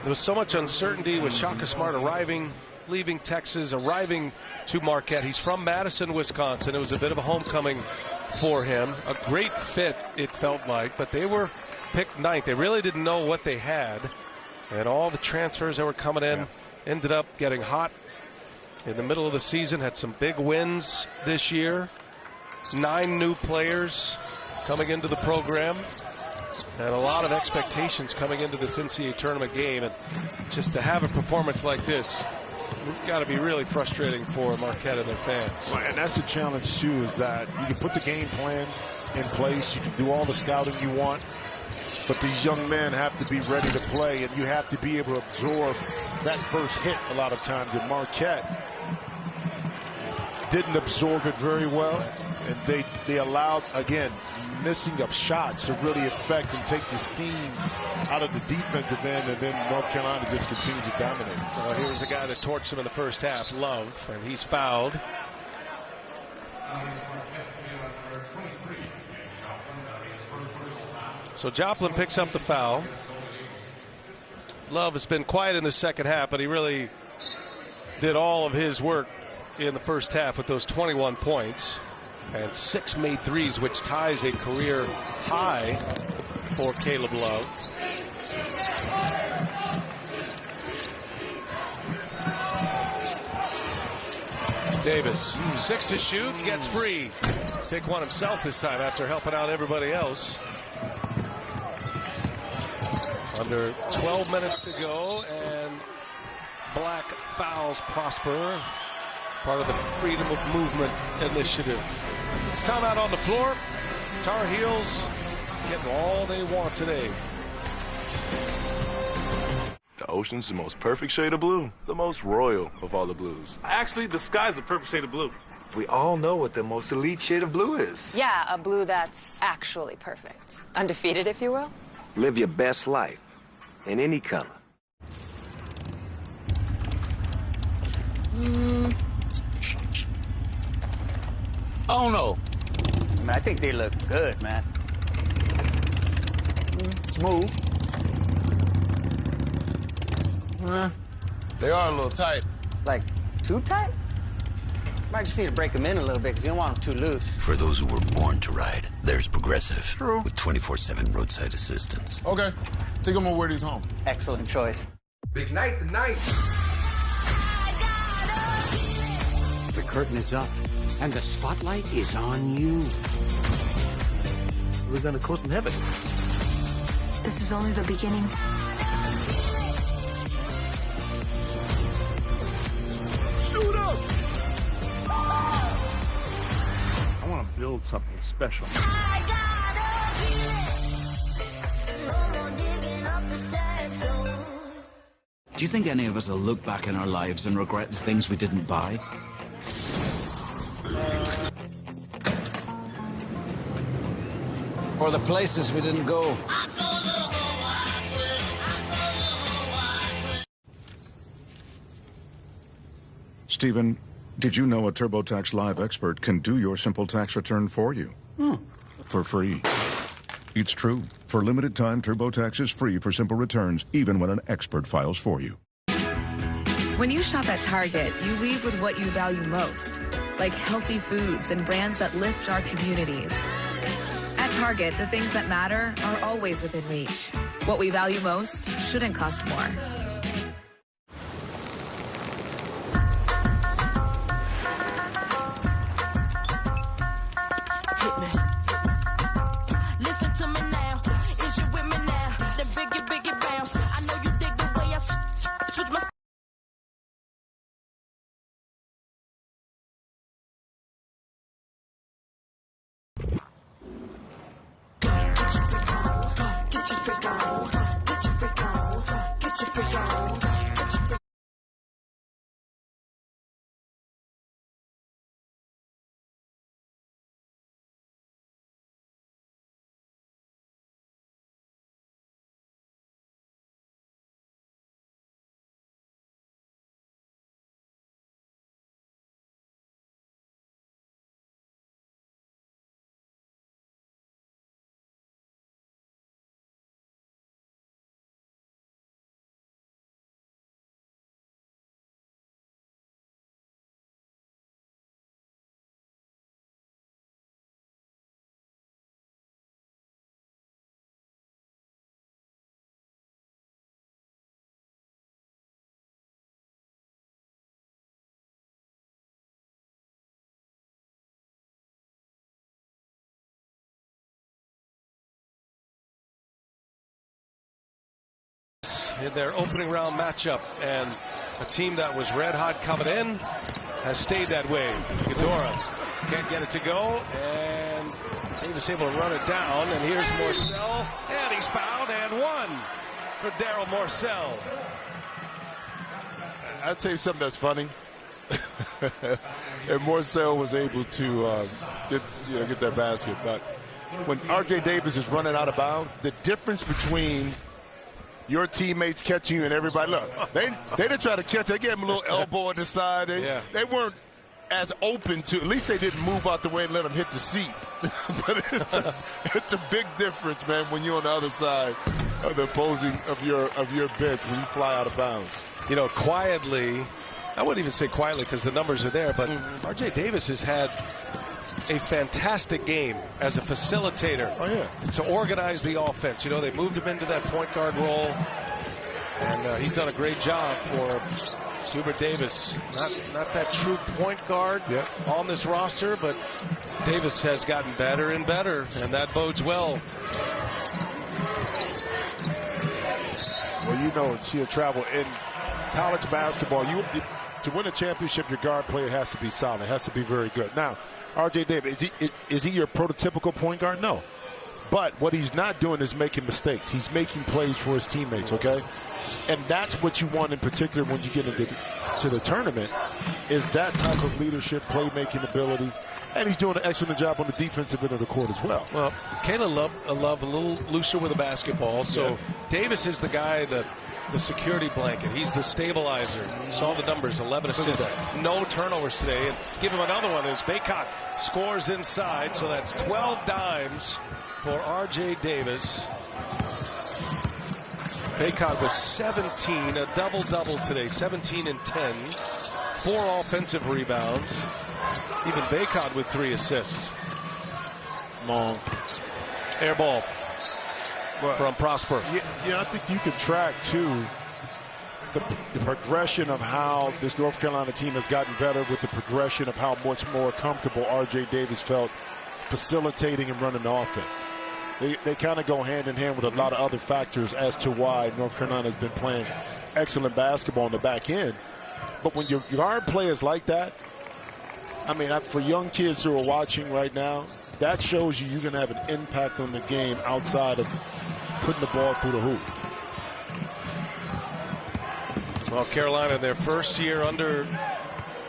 there was so much uncertainty with Shaka Smart arriving, leaving Texas, arriving to Marquette. He's from Madison, Wisconsin. It was a bit of a homecoming for him. A great fit, it felt like, but they were picked 9th. They really didn't know what they had. And all the transfers that were coming in ended up getting hot in the middle of the season. Had some big wins this year. 9 new players coming into the program. And a lot of expectations coming into this NCAA tournament game. And just to have a performance like this, it's got to be really frustrating for Marquette and their fans. And that's the challenge, too, is that you can put the game plan in place. You can do all the scouting you want. But these young men have to be ready to play, and you have to be able to absorb that first hit a lot of times. And Marquette didn't absorb it very well, and they allowed, again, missing of shots to really affect and take the steam out of the defensive end, and then North Carolina just continues to dominate. Well, here's a guy that torched him in the first half, Love, and he's fouled. So Joplin picks up the foul. Love has been quiet in the second half, but he really did all of his work in the first half with those 21 points and 6 made threes, which ties a career high for Caleb Love. Davis, 6 to shoot, gets free. Take one himself this time after helping out everybody else. Under 12 minutes to go, and Black fouls Prosper, part of the Freedom of Movement initiative. Timeout on the floor. Tar Heels getting all they want today. The ocean's the most perfect shade of blue, the most royal of all the blues. Actually, the sky's the perfect shade of blue. We all know what the most elite shade of blue is. Yeah, a blue that's actually perfect. Undefeated, if you will. Live your best life in any color. I don't know. I mean, I think they look good, man. Smooth. They are a little tight. Like, too tight? Might just need to break them in a little bit because you don't want them too loose. For those who were born to ride, there's Progressive. True. With 24/7 roadside assistance. Okay. Think I'm gonna wear these home. Excellent choice. Big night tonight. The curtain is up, and the spotlight is on you. We're gonna coast in heaven. This is only the beginning. Shoot up! I want to build something special. Do you think any of us will look back in our lives and regret the things we didn't buy? Or the places we didn't go? Stephen, did you know a TurboTax Live expert can do your simple tax return for you? For free. It's true. For limited time, TurboTax is free for simple returns, even when an expert files for you. When you shop at Target, you leave with what you value most, like healthy foods and brands that lift our communities. At Target, the things that matter are always within reach. What we value most shouldn't cost more. Listen to me now. Is you with me now? The biggie bounce. I know you dig the way I switch my. In their opening round matchup, and a team that was red hot coming in has stayed that way. Ghidorah can't get it to go, and Davis able to run it down, and here's Morcell, and he's fouled, and one for Daryl Morcell. I'd say something that's funny. And Morcell was able to get that basket, but when R.J. Davis is running out of bounds, the difference between your teammates catching you and everybody, look, they didn't try to catch. They gave him a little elbow on the side. They weren't as open to. At least they didn't move out the way and let him hit the seat. But it's a big difference, man, when you're on the other side of the opposing of your bench when you fly out of bounds. You know, quietly, I wouldn't even say quietly because the numbers are there, but R.J. Davis has had a fantastic game as a facilitator. Oh, yeah. To organize the offense. You know, they moved him into that point guard role, and he's done a great job for Hubert Davis. Not that true point guard on this roster, but Davis has gotten better and better, and that bodes well. Well, you know, she'll travel in college basketball. To win a championship, your guard play has to be solid. It has to be very good. Now, R.J. Davis, is he your prototypical point guard? No. But what he's not doing is making mistakes. He's making plays for his teammates, okay? And that's what you want in particular when you get into the tournament, is that type of leadership, playmaking ability. And he's doing an excellent job on the defensive end of the court as well. Well, Kayla Love a little looser with a basketball. So Davis is the guy that the security blanket. He's the stabilizer. Saw the numbers, 11 assists. No turnovers today. And give him another one as Baycott scores inside. So that's 12 dimes for R.J. Davis. Baycott was 17, a double-double today, 17 and 10. 4 offensive rebounds. Even Baycott with 3 assists. Long. Air ball. From Prosper. Yeah, I think you could track, too, the progression of how this North Carolina team has gotten better with the progression of how much more comfortable R.J. Davis felt facilitating and running the offense. They kind of go hand in hand with a lot of other factors as to why North Carolina has been playing excellent basketball on the back end. But when your guard play is like that, I mean, for young kids who are watching right now, that shows you're going to have an impact on the game outside of putting the ball through the hoop. Well, Carolina, their first year under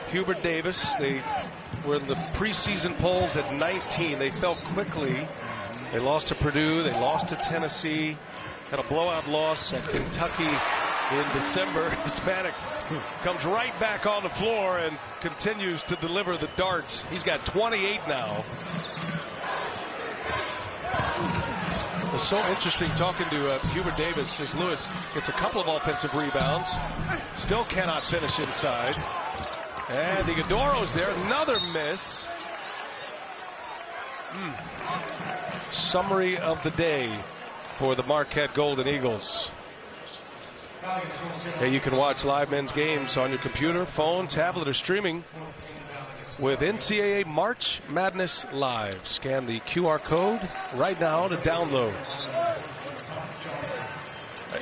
Hubert Davis, they were in the preseason polls at 19. They fell quickly. They lost to Purdue. They lost to Tennessee. Had a blowout loss at Kentucky in December. Hispanic comes right back on the floor and continues to deliver the darts. He's got 28 now. It's so interesting talking to Hubert Davis as Lewis gets a couple of offensive rebounds. Still cannot finish inside. And Iguodala's there. Another miss. Summary of the day. for the Marquette Golden Eagles. Hey, you can watch live men's games on your computer, phone, tablet, or streaming with NCAA March Madness Live. Scan the QR code right now to download.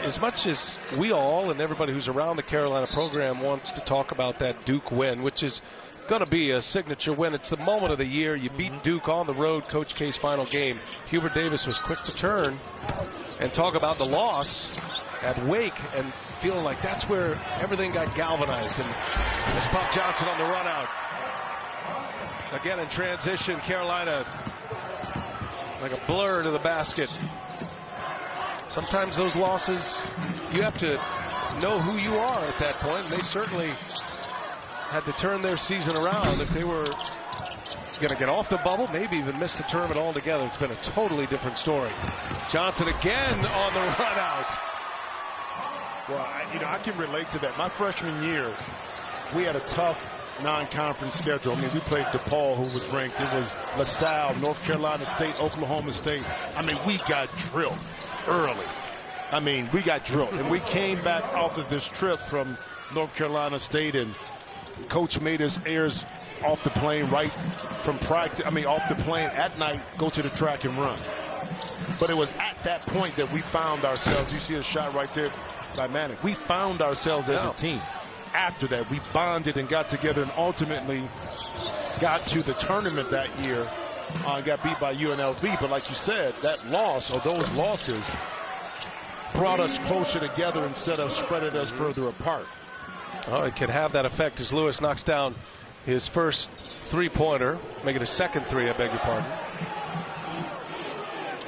As much as we all and everybody who's around the Carolina program wants to talk about that Duke win, which is going to be a signature win. It's the moment of the year. You beat Duke on the road, Coach K's final game. Hubert Davis was quick to turn and talk about the loss at Wake and feeling like that's where everything got galvanized. And there's Puff Johnson on the run out. Again in transition, Carolina like a blur to the basket. Sometimes those losses, you have to know who you are at that point. And they certainly had to turn their season around. If they were going to get off the bubble, maybe even miss the tournament altogether, it's been a totally different story. Johnson again on the run out. Well, I can relate to that. My freshman year, we had a tough non-conference schedule. I mean, we played DePaul, who was ranked. It was LaSalle, North Carolina State, Oklahoma State. I mean, we got drilled early. I mean, we got drilled. And we came back off of this trip from North Carolina State, and Coach made us airs off the plane right from practice. I mean, off the plane at night, go to the track and run. But it was at that point that we found ourselves. You see a shot right there by Manic. We found ourselves as a team. After that, we bonded and got together and ultimately got to the tournament that year. Got beat by UNLV. But like you said, that loss or those losses brought us closer together instead of spreading us further apart. Oh, it can have that effect as Lewis knocks down his first three-pointer, making a second three, I beg your pardon.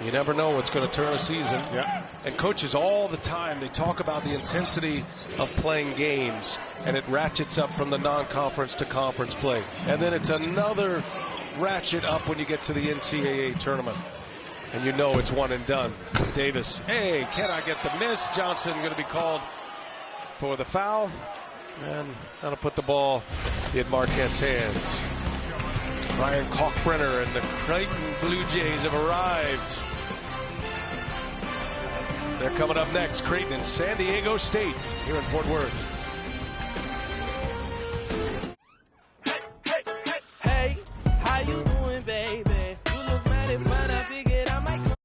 You never know what's going to turn a season. Yeah. And coaches all the time, they talk about the intensity of playing games, and it ratchets up from the non-conference to conference play. And then it's another ratchet up when you get to the NCAA tournament. And you know it's one and done. Davis, hey, cannot get the miss. Johnson going to be called for the foul. And that'll put the ball in Marquette's hands. Ryan Kalkbrenner and the Creighton Blue Jays have arrived. They're coming up next. Creighton and San Diego State here in Fort Worth. Hey, how you doing, baby? You look mighty fine. I figured I might.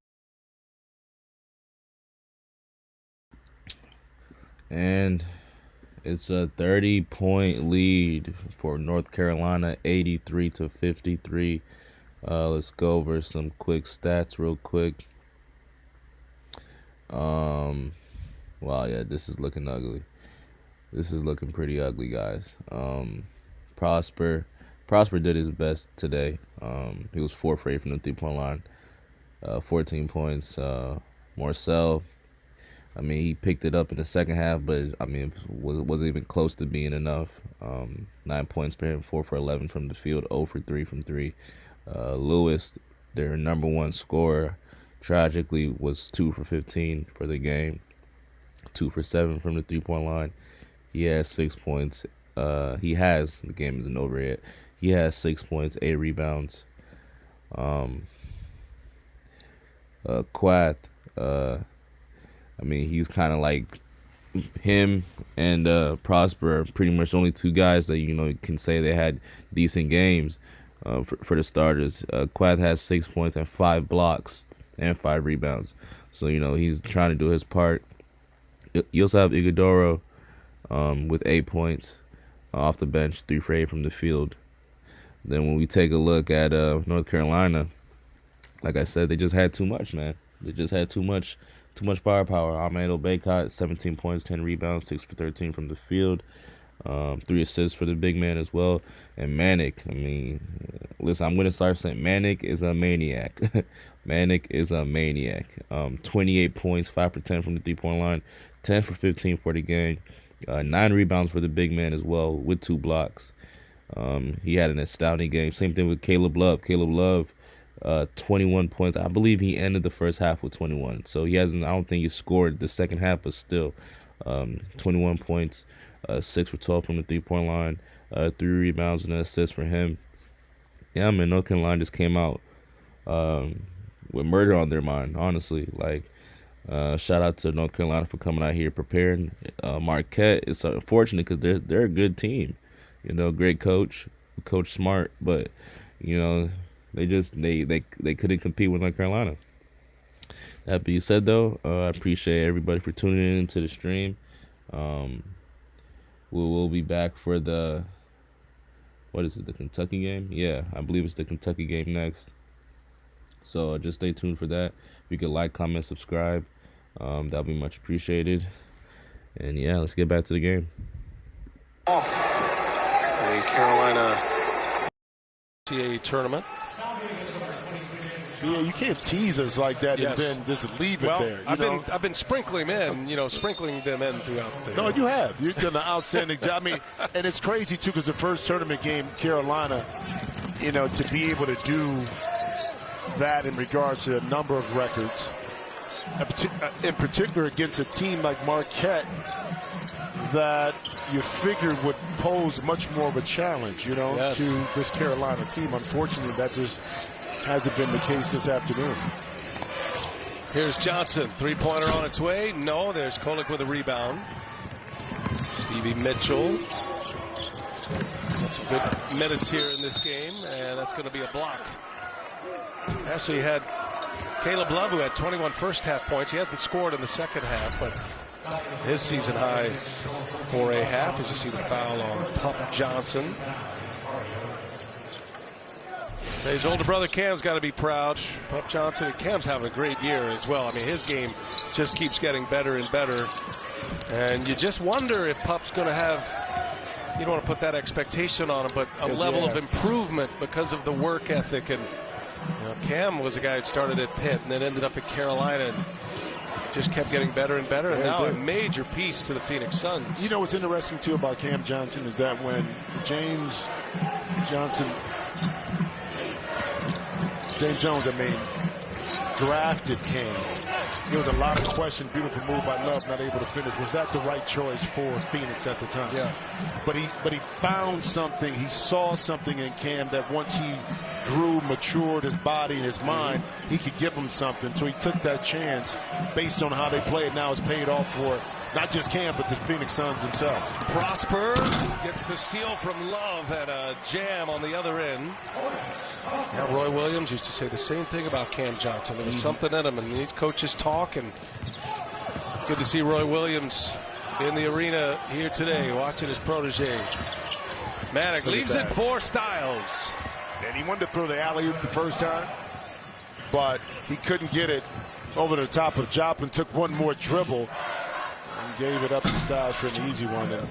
And it's a 30-point lead for North Carolina, 83-53. Let's go over some quick stats real quick. Wow, yeah, this is looking ugly. This is looking pretty ugly, guys. Prosper did his best today. He was 4 for 8 from the three-point line, 14 points. Marcel, I mean, he picked it up in the second half, but I mean, wasn't even close to being enough. 9 points for him, 4 for 11 from the field, 0 for 3 from 3. Lewis, their number one scorer, tragically was 2 for 15 for the game, 2 for 7 from the three-point line. He has 6 points. The game isn't over yet. He has 6 points, 8 rebounds. Quath, I mean, he's kind of like him and Prosper are pretty much the only two guys that, you know, can say they had decent games for the starters. Quath has 6 points and 5 blocks and 5 rebounds. So, you know, he's trying to do his part. You also have Iguodaro with 8 points off the bench, 3 for 8 from the field. Then when we take a look at North Carolina, like I said, they just had too much, man. They just had too much firepower. Ahmed Obeycott, 17 points, 10 rebounds, 6 for 13 from the field. 3 assists for the big man as well. And Manic, I mean, listen, I'm going to start saying Manic is a maniac. Manic is a maniac. 28 points, 5 for 10 from the three-point line, 10 for 15 for the game. 9 rebounds for the big man as well with 2 blocks. He had an astounding game. Same thing with Caleb Love. 21 points. I believe he ended the first half with 21. So he hasn't, I don't think he scored the second half, but still 21 points, 6 for 12 from the three-point line, 3 rebounds and an assist for him. Yeah, man, North Carolina just came out with murder on their mind, honestly. Like, Shout out to North Carolina for coming out here preparing. Marquette, it's unfortunate because they're a good team. Great coach Smart, but they couldn't compete with North Carolina. That being said, though, I appreciate everybody for tuning in to the stream. We'll be back for the Kentucky game? Yeah, I believe it's the Kentucky game next. So just stay tuned for that. If you could like, comment, subscribe, that'll be much appreciated. And yeah, let's get back to the game. Off the Carolina NCAA tournament. Yeah, you can't tease us like that and then just leave it there. I've been sprinkling them in, sprinkling them in throughout the. No, you have. You've done an outstanding job. I mean, and it's crazy too because the first tournament game, Carolina, to be able to do that in regards to a number of records, in particular against a team like Marquette, that you figured would pose much more of a challenge, to this Carolina team. Unfortunately, that just hasn't been the case this afternoon. Here's Johnson, three-pointer on its way. No, there's Kolek with a rebound. Stevie Mitchell. Got some good minutes here in this game, and that's going to be a block. Actually, had Caleb Love, who had 21 first-half points. He hasn't scored in the second half, but his season high for a half, as you see the foul on Pup Johnson. His older brother Cam's got to be proud. Pup Johnson, and Cam's having a great year as well. I mean, his game just keeps getting better and better. And you just wonder if Pup's going to have, you don't want to put that expectation on him, but a level of improvement because of the work ethic. And Cam was a guy who started at Pitt and then ended up at Carolina and just kept getting better and better. And now a major piece to the Phoenix Suns. What's interesting, too, about Cam Johnson is that when James Jones, drafted Cam, there was a lot of question. Beautiful move by Love, not able to finish. Was that the right choice for Phoenix at the time? Yeah. But he found something. He saw something in Cam that once he grew, matured his body and his mind, he could give him something. So he took that chance based on how they played. Now it's paid off for not just Cam, but the Phoenix Suns themselves. Prosper gets the steal from Love and a jam on the other end. Now Roy Williams used to say the same thing about Cam Johnson. There was something in him, and these coaches talk, and good to see Roy Williams in the arena here today, watching his protege. Manick leaves it for Styles. And he wanted to throw the alley-oop the first time, but he couldn't get it over the top of Joplin, took one more dribble, and gave it up to Styles for an easy one. And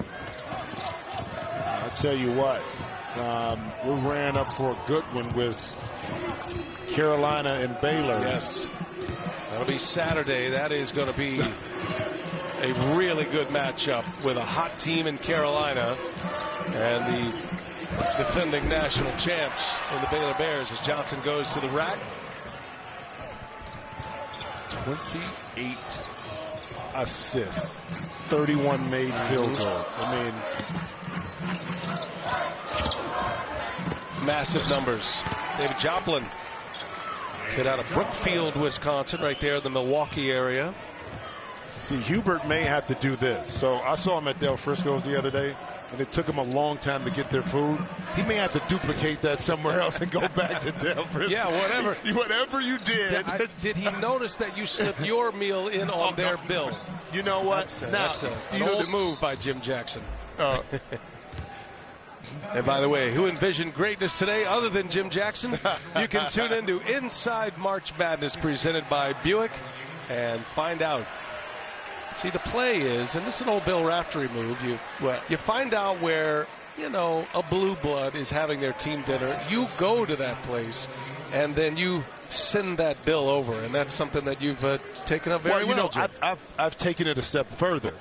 I tell you what, we ran up for a good one with Carolina and Baylor. Yes, that'll be Saturday. That is going to be a really good matchup with a hot team in Carolina and the defending national champs in the Baylor Bears as Johnson goes to the rack. 28 assists, 31 made field goals. I mean, massive numbers. David Joplin, kid out of Brookfield, Wisconsin, right there in the Milwaukee area. See, Hubert may have to do this. So I saw him at Del Frisco's the other day, and it took him a long time to get their food. He may have to duplicate that somewhere else and go back to Del Frisco. Yeah, whatever. Whatever you did. Did he notice that you slipped your meal in on their bill? You know what? That's an old move by Jim Jackson. And by the way, who envisioned greatness today other than Jim Jackson? You can tune into Inside March Madness presented by Buick and find out. See, the play is, and this is an old Bill Raftery move, you find out where, a blue blood is having their team dinner. You go to that place, and then you send that bill over, and that's something that you've taken up very well, Jim. I've taken it a step further.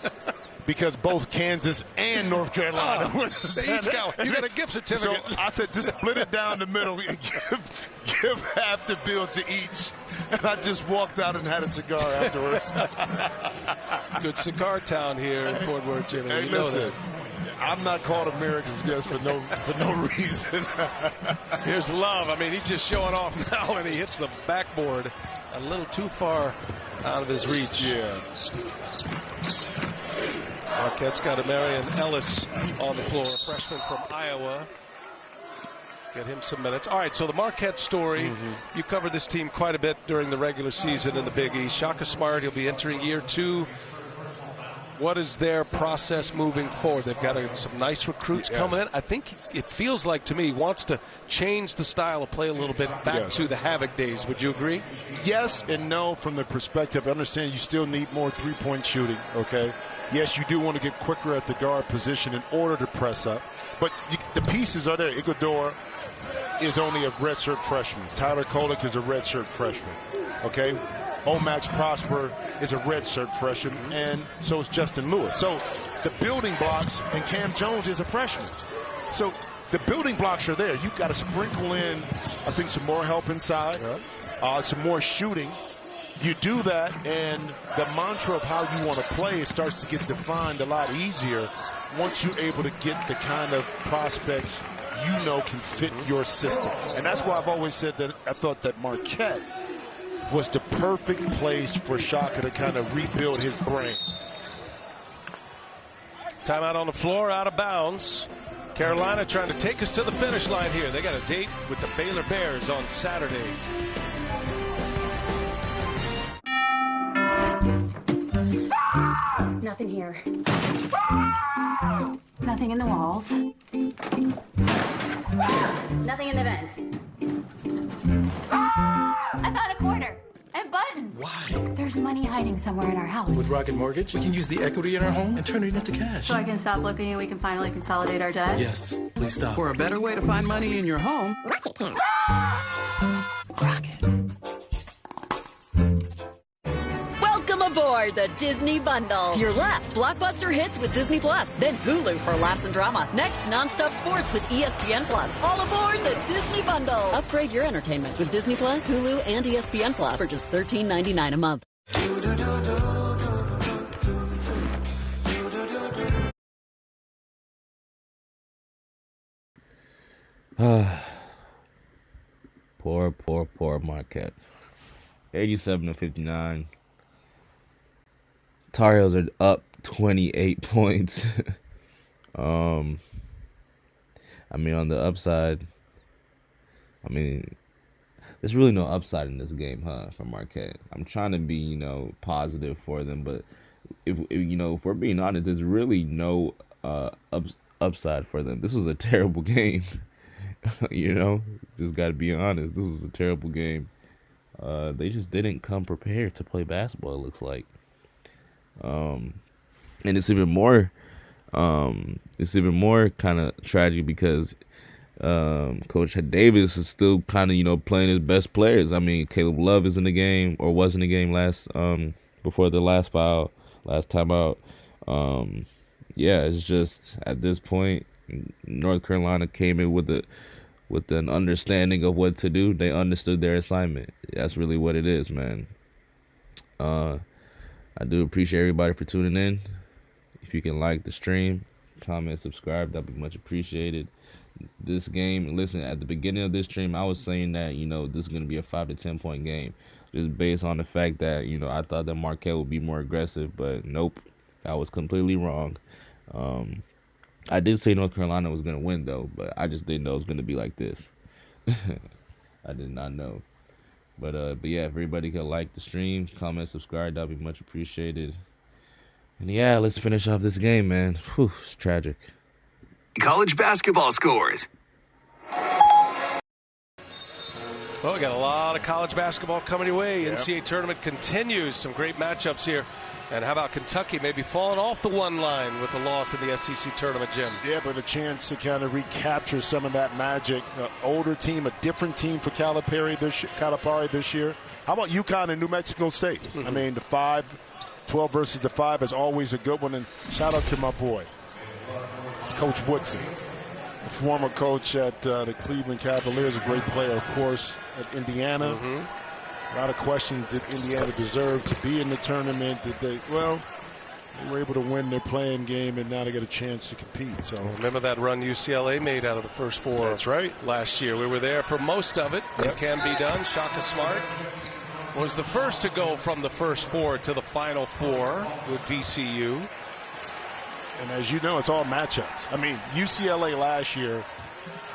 Because both Kansas and North Carolina. They each got a gift certificate. So I said, just split it down the middle and give half the bill to each. And I just walked out and had a cigar afterwards. Good cigar town here in Fort Worth, Jimmy. Hey, listen, I'm not called America's guest for no reason. Here's Love. I mean, he's just showing off now, and he hits the backboard a little too far out of his reach. Yeah. Marquette's got a Marion Ellis on the floor, a freshman from Iowa. Get him some minutes. All right, so the Marquette story, you covered this team quite a bit during the regular season in the Big East. Shaka Smart, he'll be entering year 2. What is their process moving forward? They've got some nice recruits coming in. I think it feels like to me he wants to change the style of play a little bit back to the Havoc days. Would you agree? Yes and no from the perspective. I understand you still need more three-point shooting, okay? Yes, you do want to get quicker at the guard position in order to press up. But the pieces are there. Iguodala is only a redshirt freshman. Tyler Kolek is a redshirt freshman, okay? Omax Prosper is a redshirt freshman, and so is Justin Lewis. So the building blocks, and Cam Jones is a freshman. So the building blocks are there. You've got to sprinkle in, I think, some more help inside, some more shooting. You do that, and the mantra of how you want to play, it starts to get defined a lot easier once you're able to get the kind of prospects you know can fit your system. And that's why I've always said that I thought that Marquette was the perfect place for Shaka to kind of rebuild his brain. Timeout on the floor, out of bounds. Carolina trying to take us to the finish line here. They got a date with the Baylor Bears on Saturday. Nothing here. Nothing in the walls. Nothing in the vent. I found a quarter and buttons. Why? There's money hiding somewhere in our house. With Rocket Mortgage, we can use the equity in our home and turn it into cash. So I can stop looking and we can finally consolidate our debt? Yes, please stop. For a better way to find money in your home, Rocket can. Rocket. Welcome aboard the Disney Bundle. To your left, blockbuster hits with Disney Plus. Then Hulu for laughs and drama. Next, nonstop sports with ESPN Plus. All aboard the Disney Bundle. Upgrade your entertainment with Disney Plus, Hulu, and ESPN Plus for just $13.99 a month. Poor Marquette. 87-59. Tar Heels are up 28 points. I mean, on the upside, there's really no upside in this game, for Marquette. I'm trying to be, positive for them, but if we're being honest, there's really no upside for them. This was a terrible game. Just got to be honest. This was a terrible game. They just didn't come prepared to play basketball, it looks like. And it's even more kind of tragic because Coach Davis is still kind of playing his best players. I mean, Caleb Love is in the game, or was in the game before the last time out. It's just at this point, North Carolina came in with an understanding of what to do. They understood their assignment. That's really what it is, man. I do appreciate everybody for tuning in. If you can like the stream, comment, subscribe, that'd be much appreciated. This game, listen, at the beginning of this stream, I was saying that, this is going to be a 5 to 10 point game. Just based on the fact that, I thought that Marquette would be more aggressive, but nope, I was completely wrong. I did say North Carolina was going to win, though, but I just didn't know it was going to be like this. I did not know. But yeah, if everybody could like the stream, comment, subscribe, that'd be much appreciated. And yeah, let's finish off this game, man. Whew, it's tragic. College basketball scores. Well, we got a lot of college basketball coming your way. Yep. NCAA tournament continues. Some great matchups here. And how about Kentucky maybe falling off the one line with the loss in the SEC tournament, Jim? Yeah, but a chance to kind of recapture some of that magic. Older team, a different team for Calipari this year. How about UConn and New Mexico State? I mean, the 5-12 versus the 5 is always a good one. And shout out to my boy, Coach Woodson, the former coach at the Cleveland Cavaliers, a great player, of course, at Indiana. A lot of questions. Did Indiana deserve to be in the tournament? Did they? Well, they were able to win their playing game, and now they get a chance to compete. So remember that run UCLA made out of the first 4. That's right. Last year, we were there for most of it. It can be done. Shaka Smart was the first to go from the first four to the final four with VCU. And as you know, it's all matchups. I mean, UCLA last year,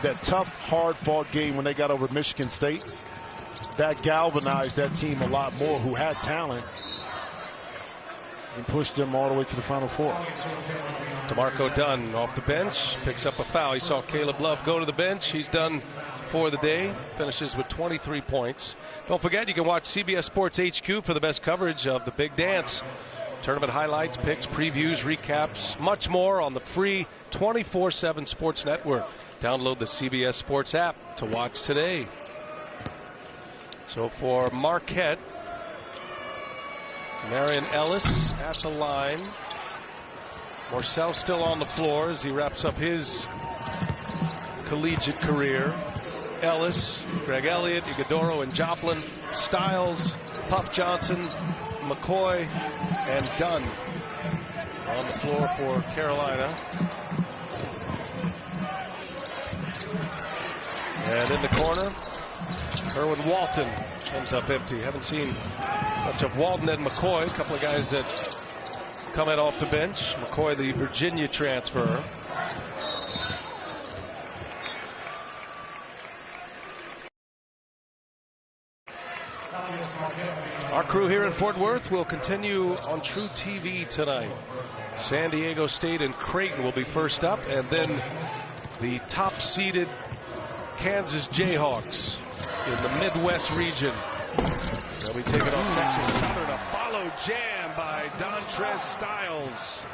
that tough, hard-fought game when they got over Michigan State, that galvanized that team a lot more, who had talent, and pushed them all the way to the Final Four. DeMarco Dunn off the bench, picks up a foul. He saw Caleb Love go to the bench. He's done for the day, finishes with 23 points. Don't forget, you can watch CBS Sports HQ for the best coverage of the big dance. Tournament highlights, picks, previews, recaps, much more on the free 24/7 Sports Network. Download the CBS Sports app to watch today. So for Marquette, Marion Ellis at the line. Morcell still on the floor as he wraps up his collegiate career. Ellis, Greg Elliott, Iguodaro, and Joplin, Styles, Puff Johnson, McCoy, and Dunn on the floor for Carolina. And in the corner, Erwin Walton comes up empty. Haven't seen much of Walton and McCoy, a couple of guys that come in off the bench. McCoy, the Virginia transfer. Our crew here in Fort Worth will continue on True TV tonight. San Diego State and Creighton will be first up, and then the top-seeded Kansas Jayhawks in the Midwest region. They'll be taking on Texas Southern. A follow jam by Dontrez Styles.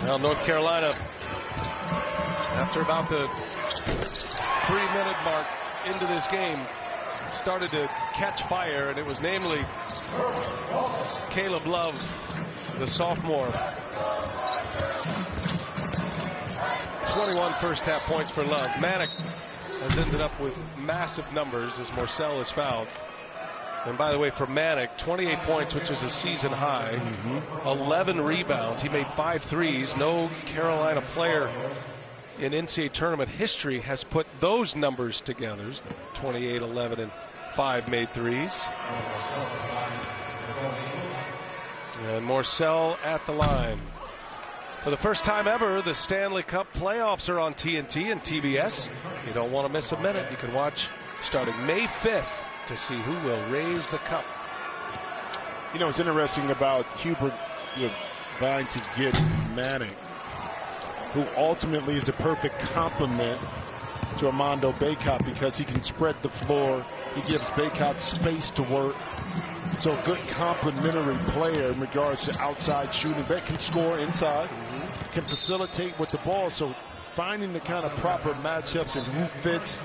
Well, North Carolina, after about the 3-minute mark into this game, started to catch fire, and it was namely Caleb Love, the sophomore. 21 first-half points for Love. Manick has ended up with massive numbers as Morcell is fouled. And by the way, for Manick, 28 points, which is a season high, 11 rebounds. He made 5 threes. No Carolina player in NCAA tournament history has put those numbers together. 28, 11, and 5 made threes. And Morcell at the line. For the first time ever, the Stanley Cup playoffs are on TNT and TBS. You don't want to miss a minute. You can watch starting May 5th. To see who will raise the cup. You know, it's interesting about Hubert vying to get Manick, who ultimately is a perfect complement to Armando Bacot because he can spread the floor. He gives Bacot space to work. So a good complementary player in regards to outside shooting. Beck can score inside, can facilitate with the ball. So finding the kind of proper matchups and who fits,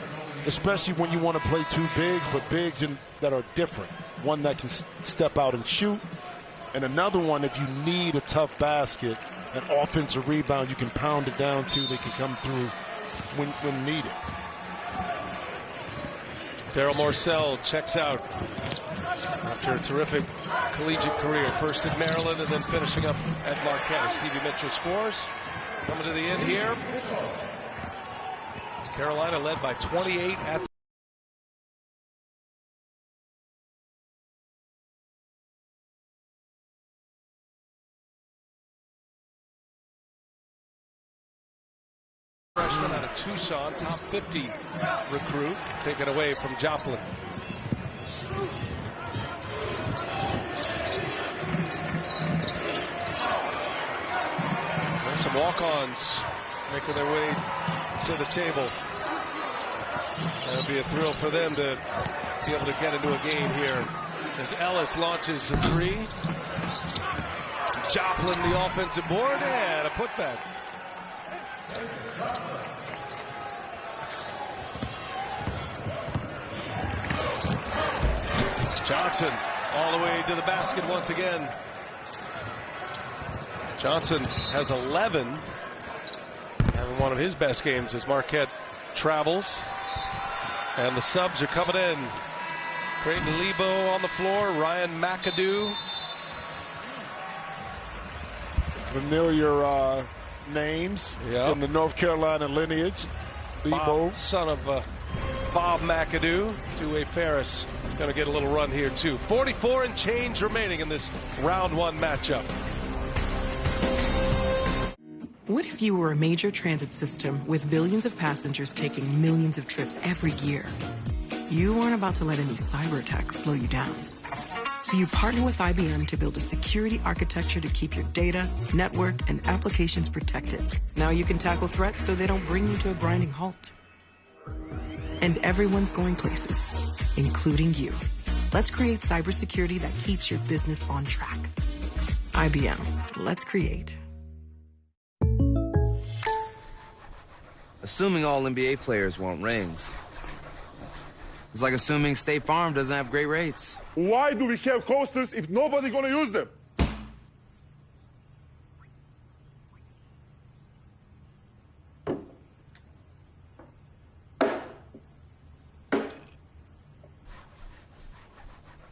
especially when you want to play two bigs, but bigs that are different. One that can step out and shoot, and another one if you need a tough basket, an offensive rebound you can pound it down to, they can come through when needed. Daryl Morcell checks out after a terrific collegiate career. First at Maryland and then finishing up at Marquette. Stevie Mitchell scores. Coming to the end here. Carolina led by 28 at the freshman out of Tucson, top 50 recruit, taken away from Joplin. And some walk-ons making their way to the table. That'll be a thrill for them to be able to get into a game here. As Ellis launches a three. Joplin the offensive board and a putback. Johnson all the way to the basket once again. Johnson has 11. Having one of his best games as Marquette travels. And the subs are coming in. Creighton Lebo on the floor. Ryan McAdoo. Familiar names in the North Carolina lineage. Lebo, son of Bob McAdoo. Dewey Ferris going to get a little run here too. 44 and change remaining in this round 1 matchup. What if you were a major transit system with billions of passengers taking millions of trips every year? You weren't about to let any cyber attacks slow you down. So you partner with IBM to build a security architecture to keep your data, network, and applications protected. Now you can tackle threats so they don't bring you to a grinding halt. And everyone's going places, including you. Let's create cybersecurity that keeps your business on track. IBM, let's create. Assuming all NBA players want rings. It's like assuming State Farm doesn't have great rates. Why do we have coasters if nobody's gonna use them?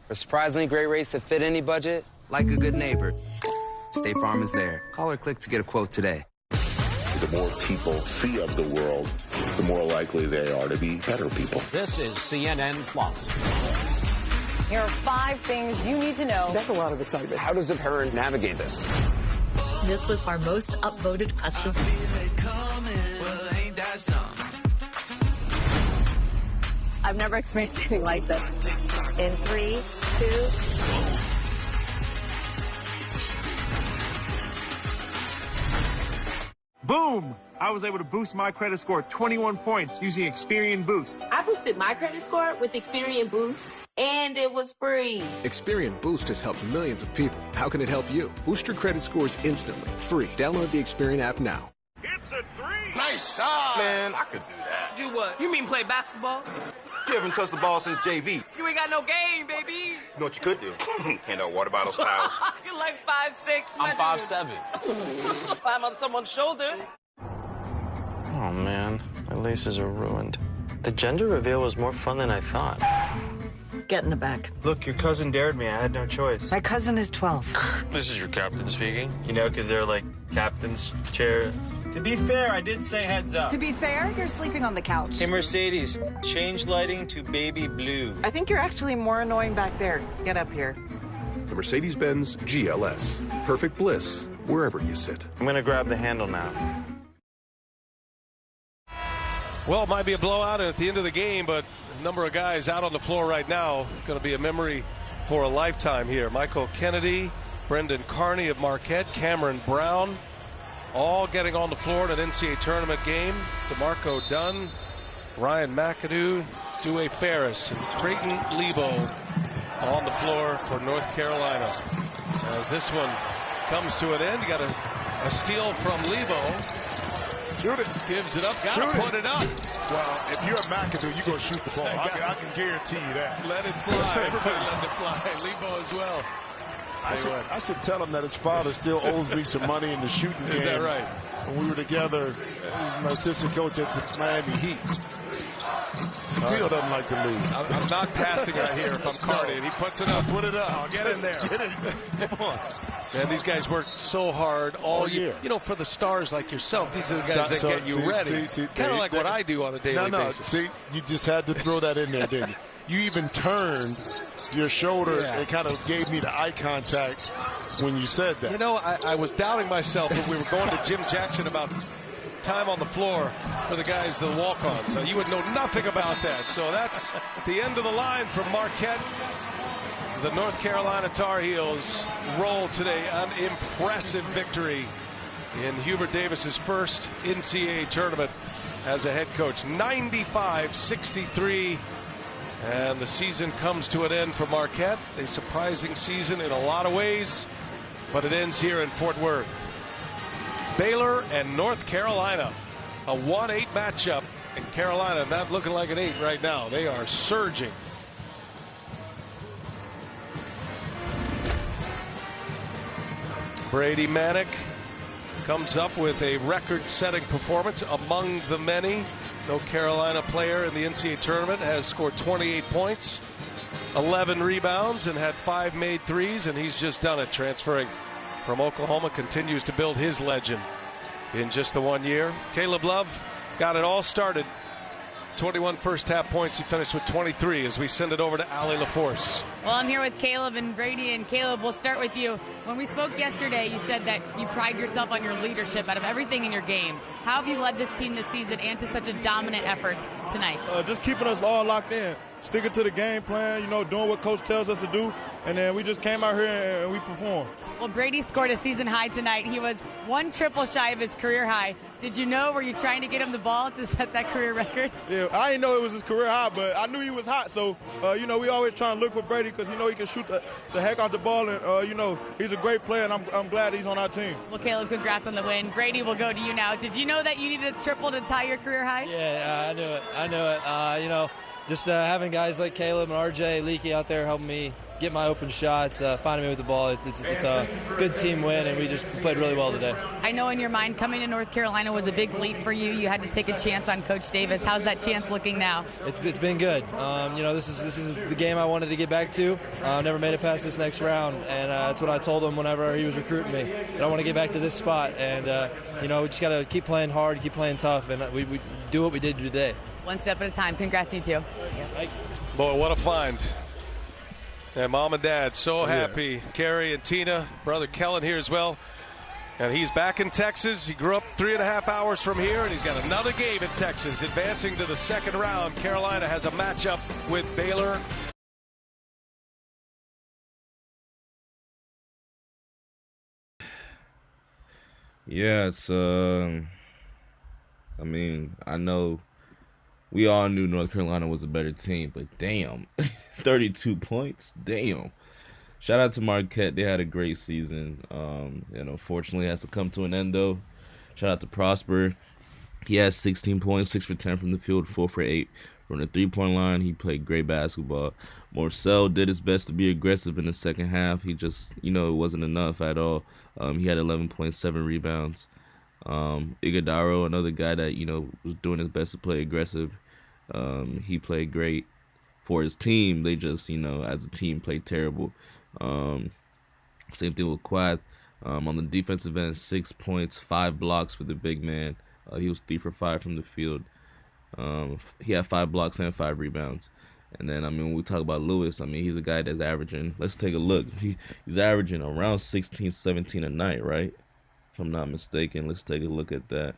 For surprisingly great rates that fit any budget, like a good neighbor, State Farm is there. Call or click to get a quote today. The more people see of the world, the more likely they are to be better people. This is CNN Plus. Here are 5 things you need to know. That's a lot of excitement. How does a parent navigate this? This was our most upvoted question. I've never experienced anything like this. In 3, 2... Boom! I was able to boost my credit score 21 points using Experian Boost. I boosted my credit score with Experian Boost, and it was free. Experian Boost has helped millions of people. How can it help you? Boost your credit scores instantly. Free. Download the Experian app now. It's a 3! Nice shot! Man, I could do that. Do what? You mean play basketball? You haven't touched the ball since JV. You ain't got no game, baby. You know what you could do? Hand out water bottle styles. You're like 5'6". I'm 5'7". Climb on someone's shoulder. Oh, man. My laces are ruined. The gender reveal was more fun than I thought. Get in the back. Look, your cousin dared me. I had no choice. My cousin is 12. This is your captain speaking. You know, because they're like captain's chair. To be fair, I did say heads up. To be fair, you're sleeping on the couch. Hey, Mercedes, change lighting to baby blue. I think you're actually more annoying back there. Get up here. The Mercedes-Benz GLS. Perfect bliss wherever you sit. I'm going to grab the handle now. Well, it might be a blowout at the end of the game, but a number of guys out on the floor right now. Going to be a memory for a lifetime here. Michael Kennedy, Brendan Carney of Marquette, Cameron Brown, all getting on the floor in an NCAA tournament game. DeMarco Dunn, Ryan McAdoo, Dewey Ferris, and Creighton Lebo on the floor for North Carolina. As this one comes to an end, you got a steal from Lebo. Shoot it. Gives it up. Got to put it up. Well, if you're a McAdoo, you're going to shoot the ball. I can guarantee you that. Let it fly. Everybody let it fly. Lebo as well. I should tell him that his father still owes me some money in the shooting game. Is that right? When we were together, my assistant coach at the Miami Heat. Still doesn't like to lose. I'm not passing right here if I'm Carney, and he puts it up. Put it up. Oh, get in there. Come on. Man, these guys work so hard all year. You know, for the stars like yourself, these are the guys that get you ready. Kind of like what I do on a daily basis. See, you just had to throw that in there, didn't you? You even turned your shoulder and kind of gave me the eye contact when you said that. You know, I was doubting myself when we were going to Jim Jackson about time on the floor for the guys, the walk-ons. So you would know nothing about that. So that's the end of the line from Marquette. The North Carolina Tar Heels roll today. An impressive victory in Hubert Davis's first NCAA tournament as a head coach. 95-63. And the season comes to an end for Marquette. A surprising season in a lot of ways, but it ends here in Fort Worth. Baylor and North Carolina, a 1-8 matchup, and Carolina not looking like an 8 right now. They are surging. Brady Manick comes up with a record-setting performance among the many. No Carolina player in the NCAA tournament has scored 28 points. 11 rebounds and had 5 made threes, and he's just done it. Transferring from Oklahoma, continues to build his legend in just the 1 year. Caleb Love got it all started. 21 first-half points. He finished with 23 as we send it over to Allie LaForce. Well, I'm here with Caleb and Brady. And Caleb, we'll start with you. When we spoke yesterday, you said that you pride yourself on your leadership out of everything in your game. How have you led this team this season and to such a dominant effort tonight? Just keeping us all locked in, sticking to the game plan, doing what Coach tells us to do, and then we just came out here and we performed. Well, Brady scored a season high tonight. He was 1 triple shy of his career high. Did you know? Were you trying to get him the ball to set that career record? Yeah, I didn't know it was his career high, but I knew he was hot. So, we always try and look for Brady because, he can shoot the heck out the ball. And, he's a great player, and I'm glad he's on our team. Well, Caleb, congrats on the win. Brady, we'll go to you now. Did you know that you needed a triple to tie your career high? Yeah, I knew it. Just having guys like Caleb and RJ, Leaky out there helping me get my open shots, finding me with the ball. It's a good team win, and we just played really well today. I know in your mind coming to North Carolina was a big leap for you. You had to take a chance on Coach Davis. How's that chance looking now? It's been good. This is the game I wanted to get back to. Never made it past this next round, and that's what I told him whenever he was recruiting me. I want to get back to this spot, and we just got to keep playing hard, keep playing tough, and we do what we did today. One step at a time. Congrats, you two. Boy, what a find. And Mom and Dad so happy. Carrie and Tina, brother Kellen here as well. And he's back in Texas. He grew up 3.5 hours from here, and he's got another game in Texas. Advancing to the second round, Carolina has a matchup with Baylor. Yeah, it's I know we all knew North Carolina was a better team, but damn, 32 points, damn. Shout out to Marquette. They had a great season. Unfortunately, it has to come to an end, though. Shout out to Prosper. He has 16 points, 6 for 10 from the field, 4 for 8 from the three-point line. He played great basketball. Morcell did his best to be aggressive in the second half. He just, it wasn't enough at all. He had 11.7 rebounds. Iguodaro, another guy that, was doing his best to play aggressive. He played great for his team. They just, as a team, played terrible. Same thing with Quath. On the defensive end, 6 points, 5 blocks for the big man. He was 3 for 5 from the field. He had 5 blocks and 5 rebounds. And then, when we talk about Lewis, he's a guy that's averaging, let's take a look. He's averaging around 16, 17 a night, right? If I'm not mistaken. Let's take a look at that.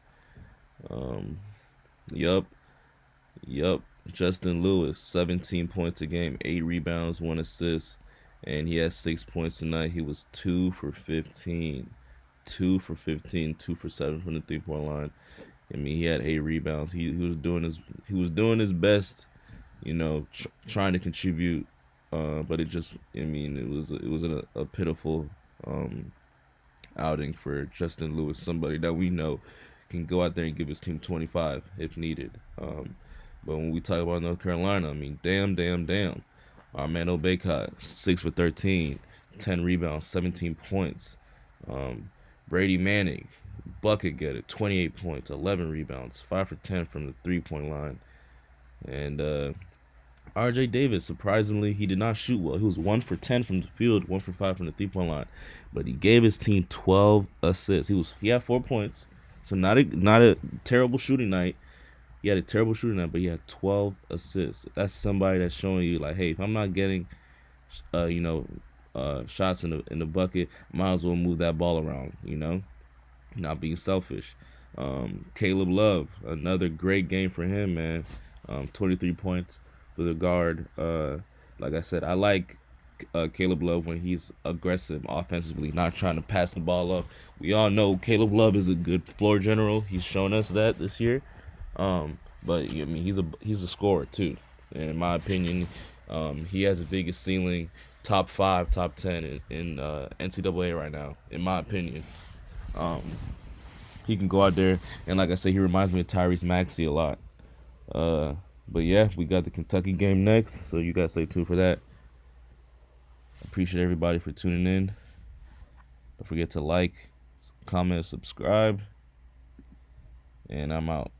Yup. Justin Lewis, 17 points a game, 8 rebounds, 1 assist. And he had 6 points tonight. He was 2 for 15. 2 for 15, 2 for 7 from the three-point line. He had 8 rebounds. He was doing his best, trying to contribute. But it just, it was a pitiful outing for Justin Lewis, somebody that we know can go out there and give his team 25 if needed. But when we talk about North Carolina, damn. Our man Obeycott, 6 for 13, 10 rebounds, 17 points. Brady Manning, bucket getter, 28 points, 11 rebounds, 5 for 10 from the three-point line. And RJ Davis, surprisingly, he did not shoot well. He was 1 for 10 from the field, 1 for 5 from the three-point line. But he gave his team 12 assists. He had 4 points, so not a terrible shooting night. He had a terrible shooting night, but he had 12 assists. That's somebody that's showing you, like, hey, if I'm not getting, shots in the bucket, might as well move that ball around, not being selfish. Caleb Love, another great game for him, man. 23 points for the guard. Like I said, I like Caleb Love when he's aggressive offensively, not trying to pass the ball up. We all know Caleb Love is a good floor general. He's shown us that this year. But he's a scorer too. And in my opinion, he has the biggest ceiling, top 5, top 10 in NCAA right now. In my opinion, he can go out there and, like I said, he reminds me of Tyrese Maxey a lot. But yeah, we got the Kentucky game next, so you guys stay tuned for that. Appreciate everybody for tuning in. Don't forget to like, comment, subscribe, and I'm out.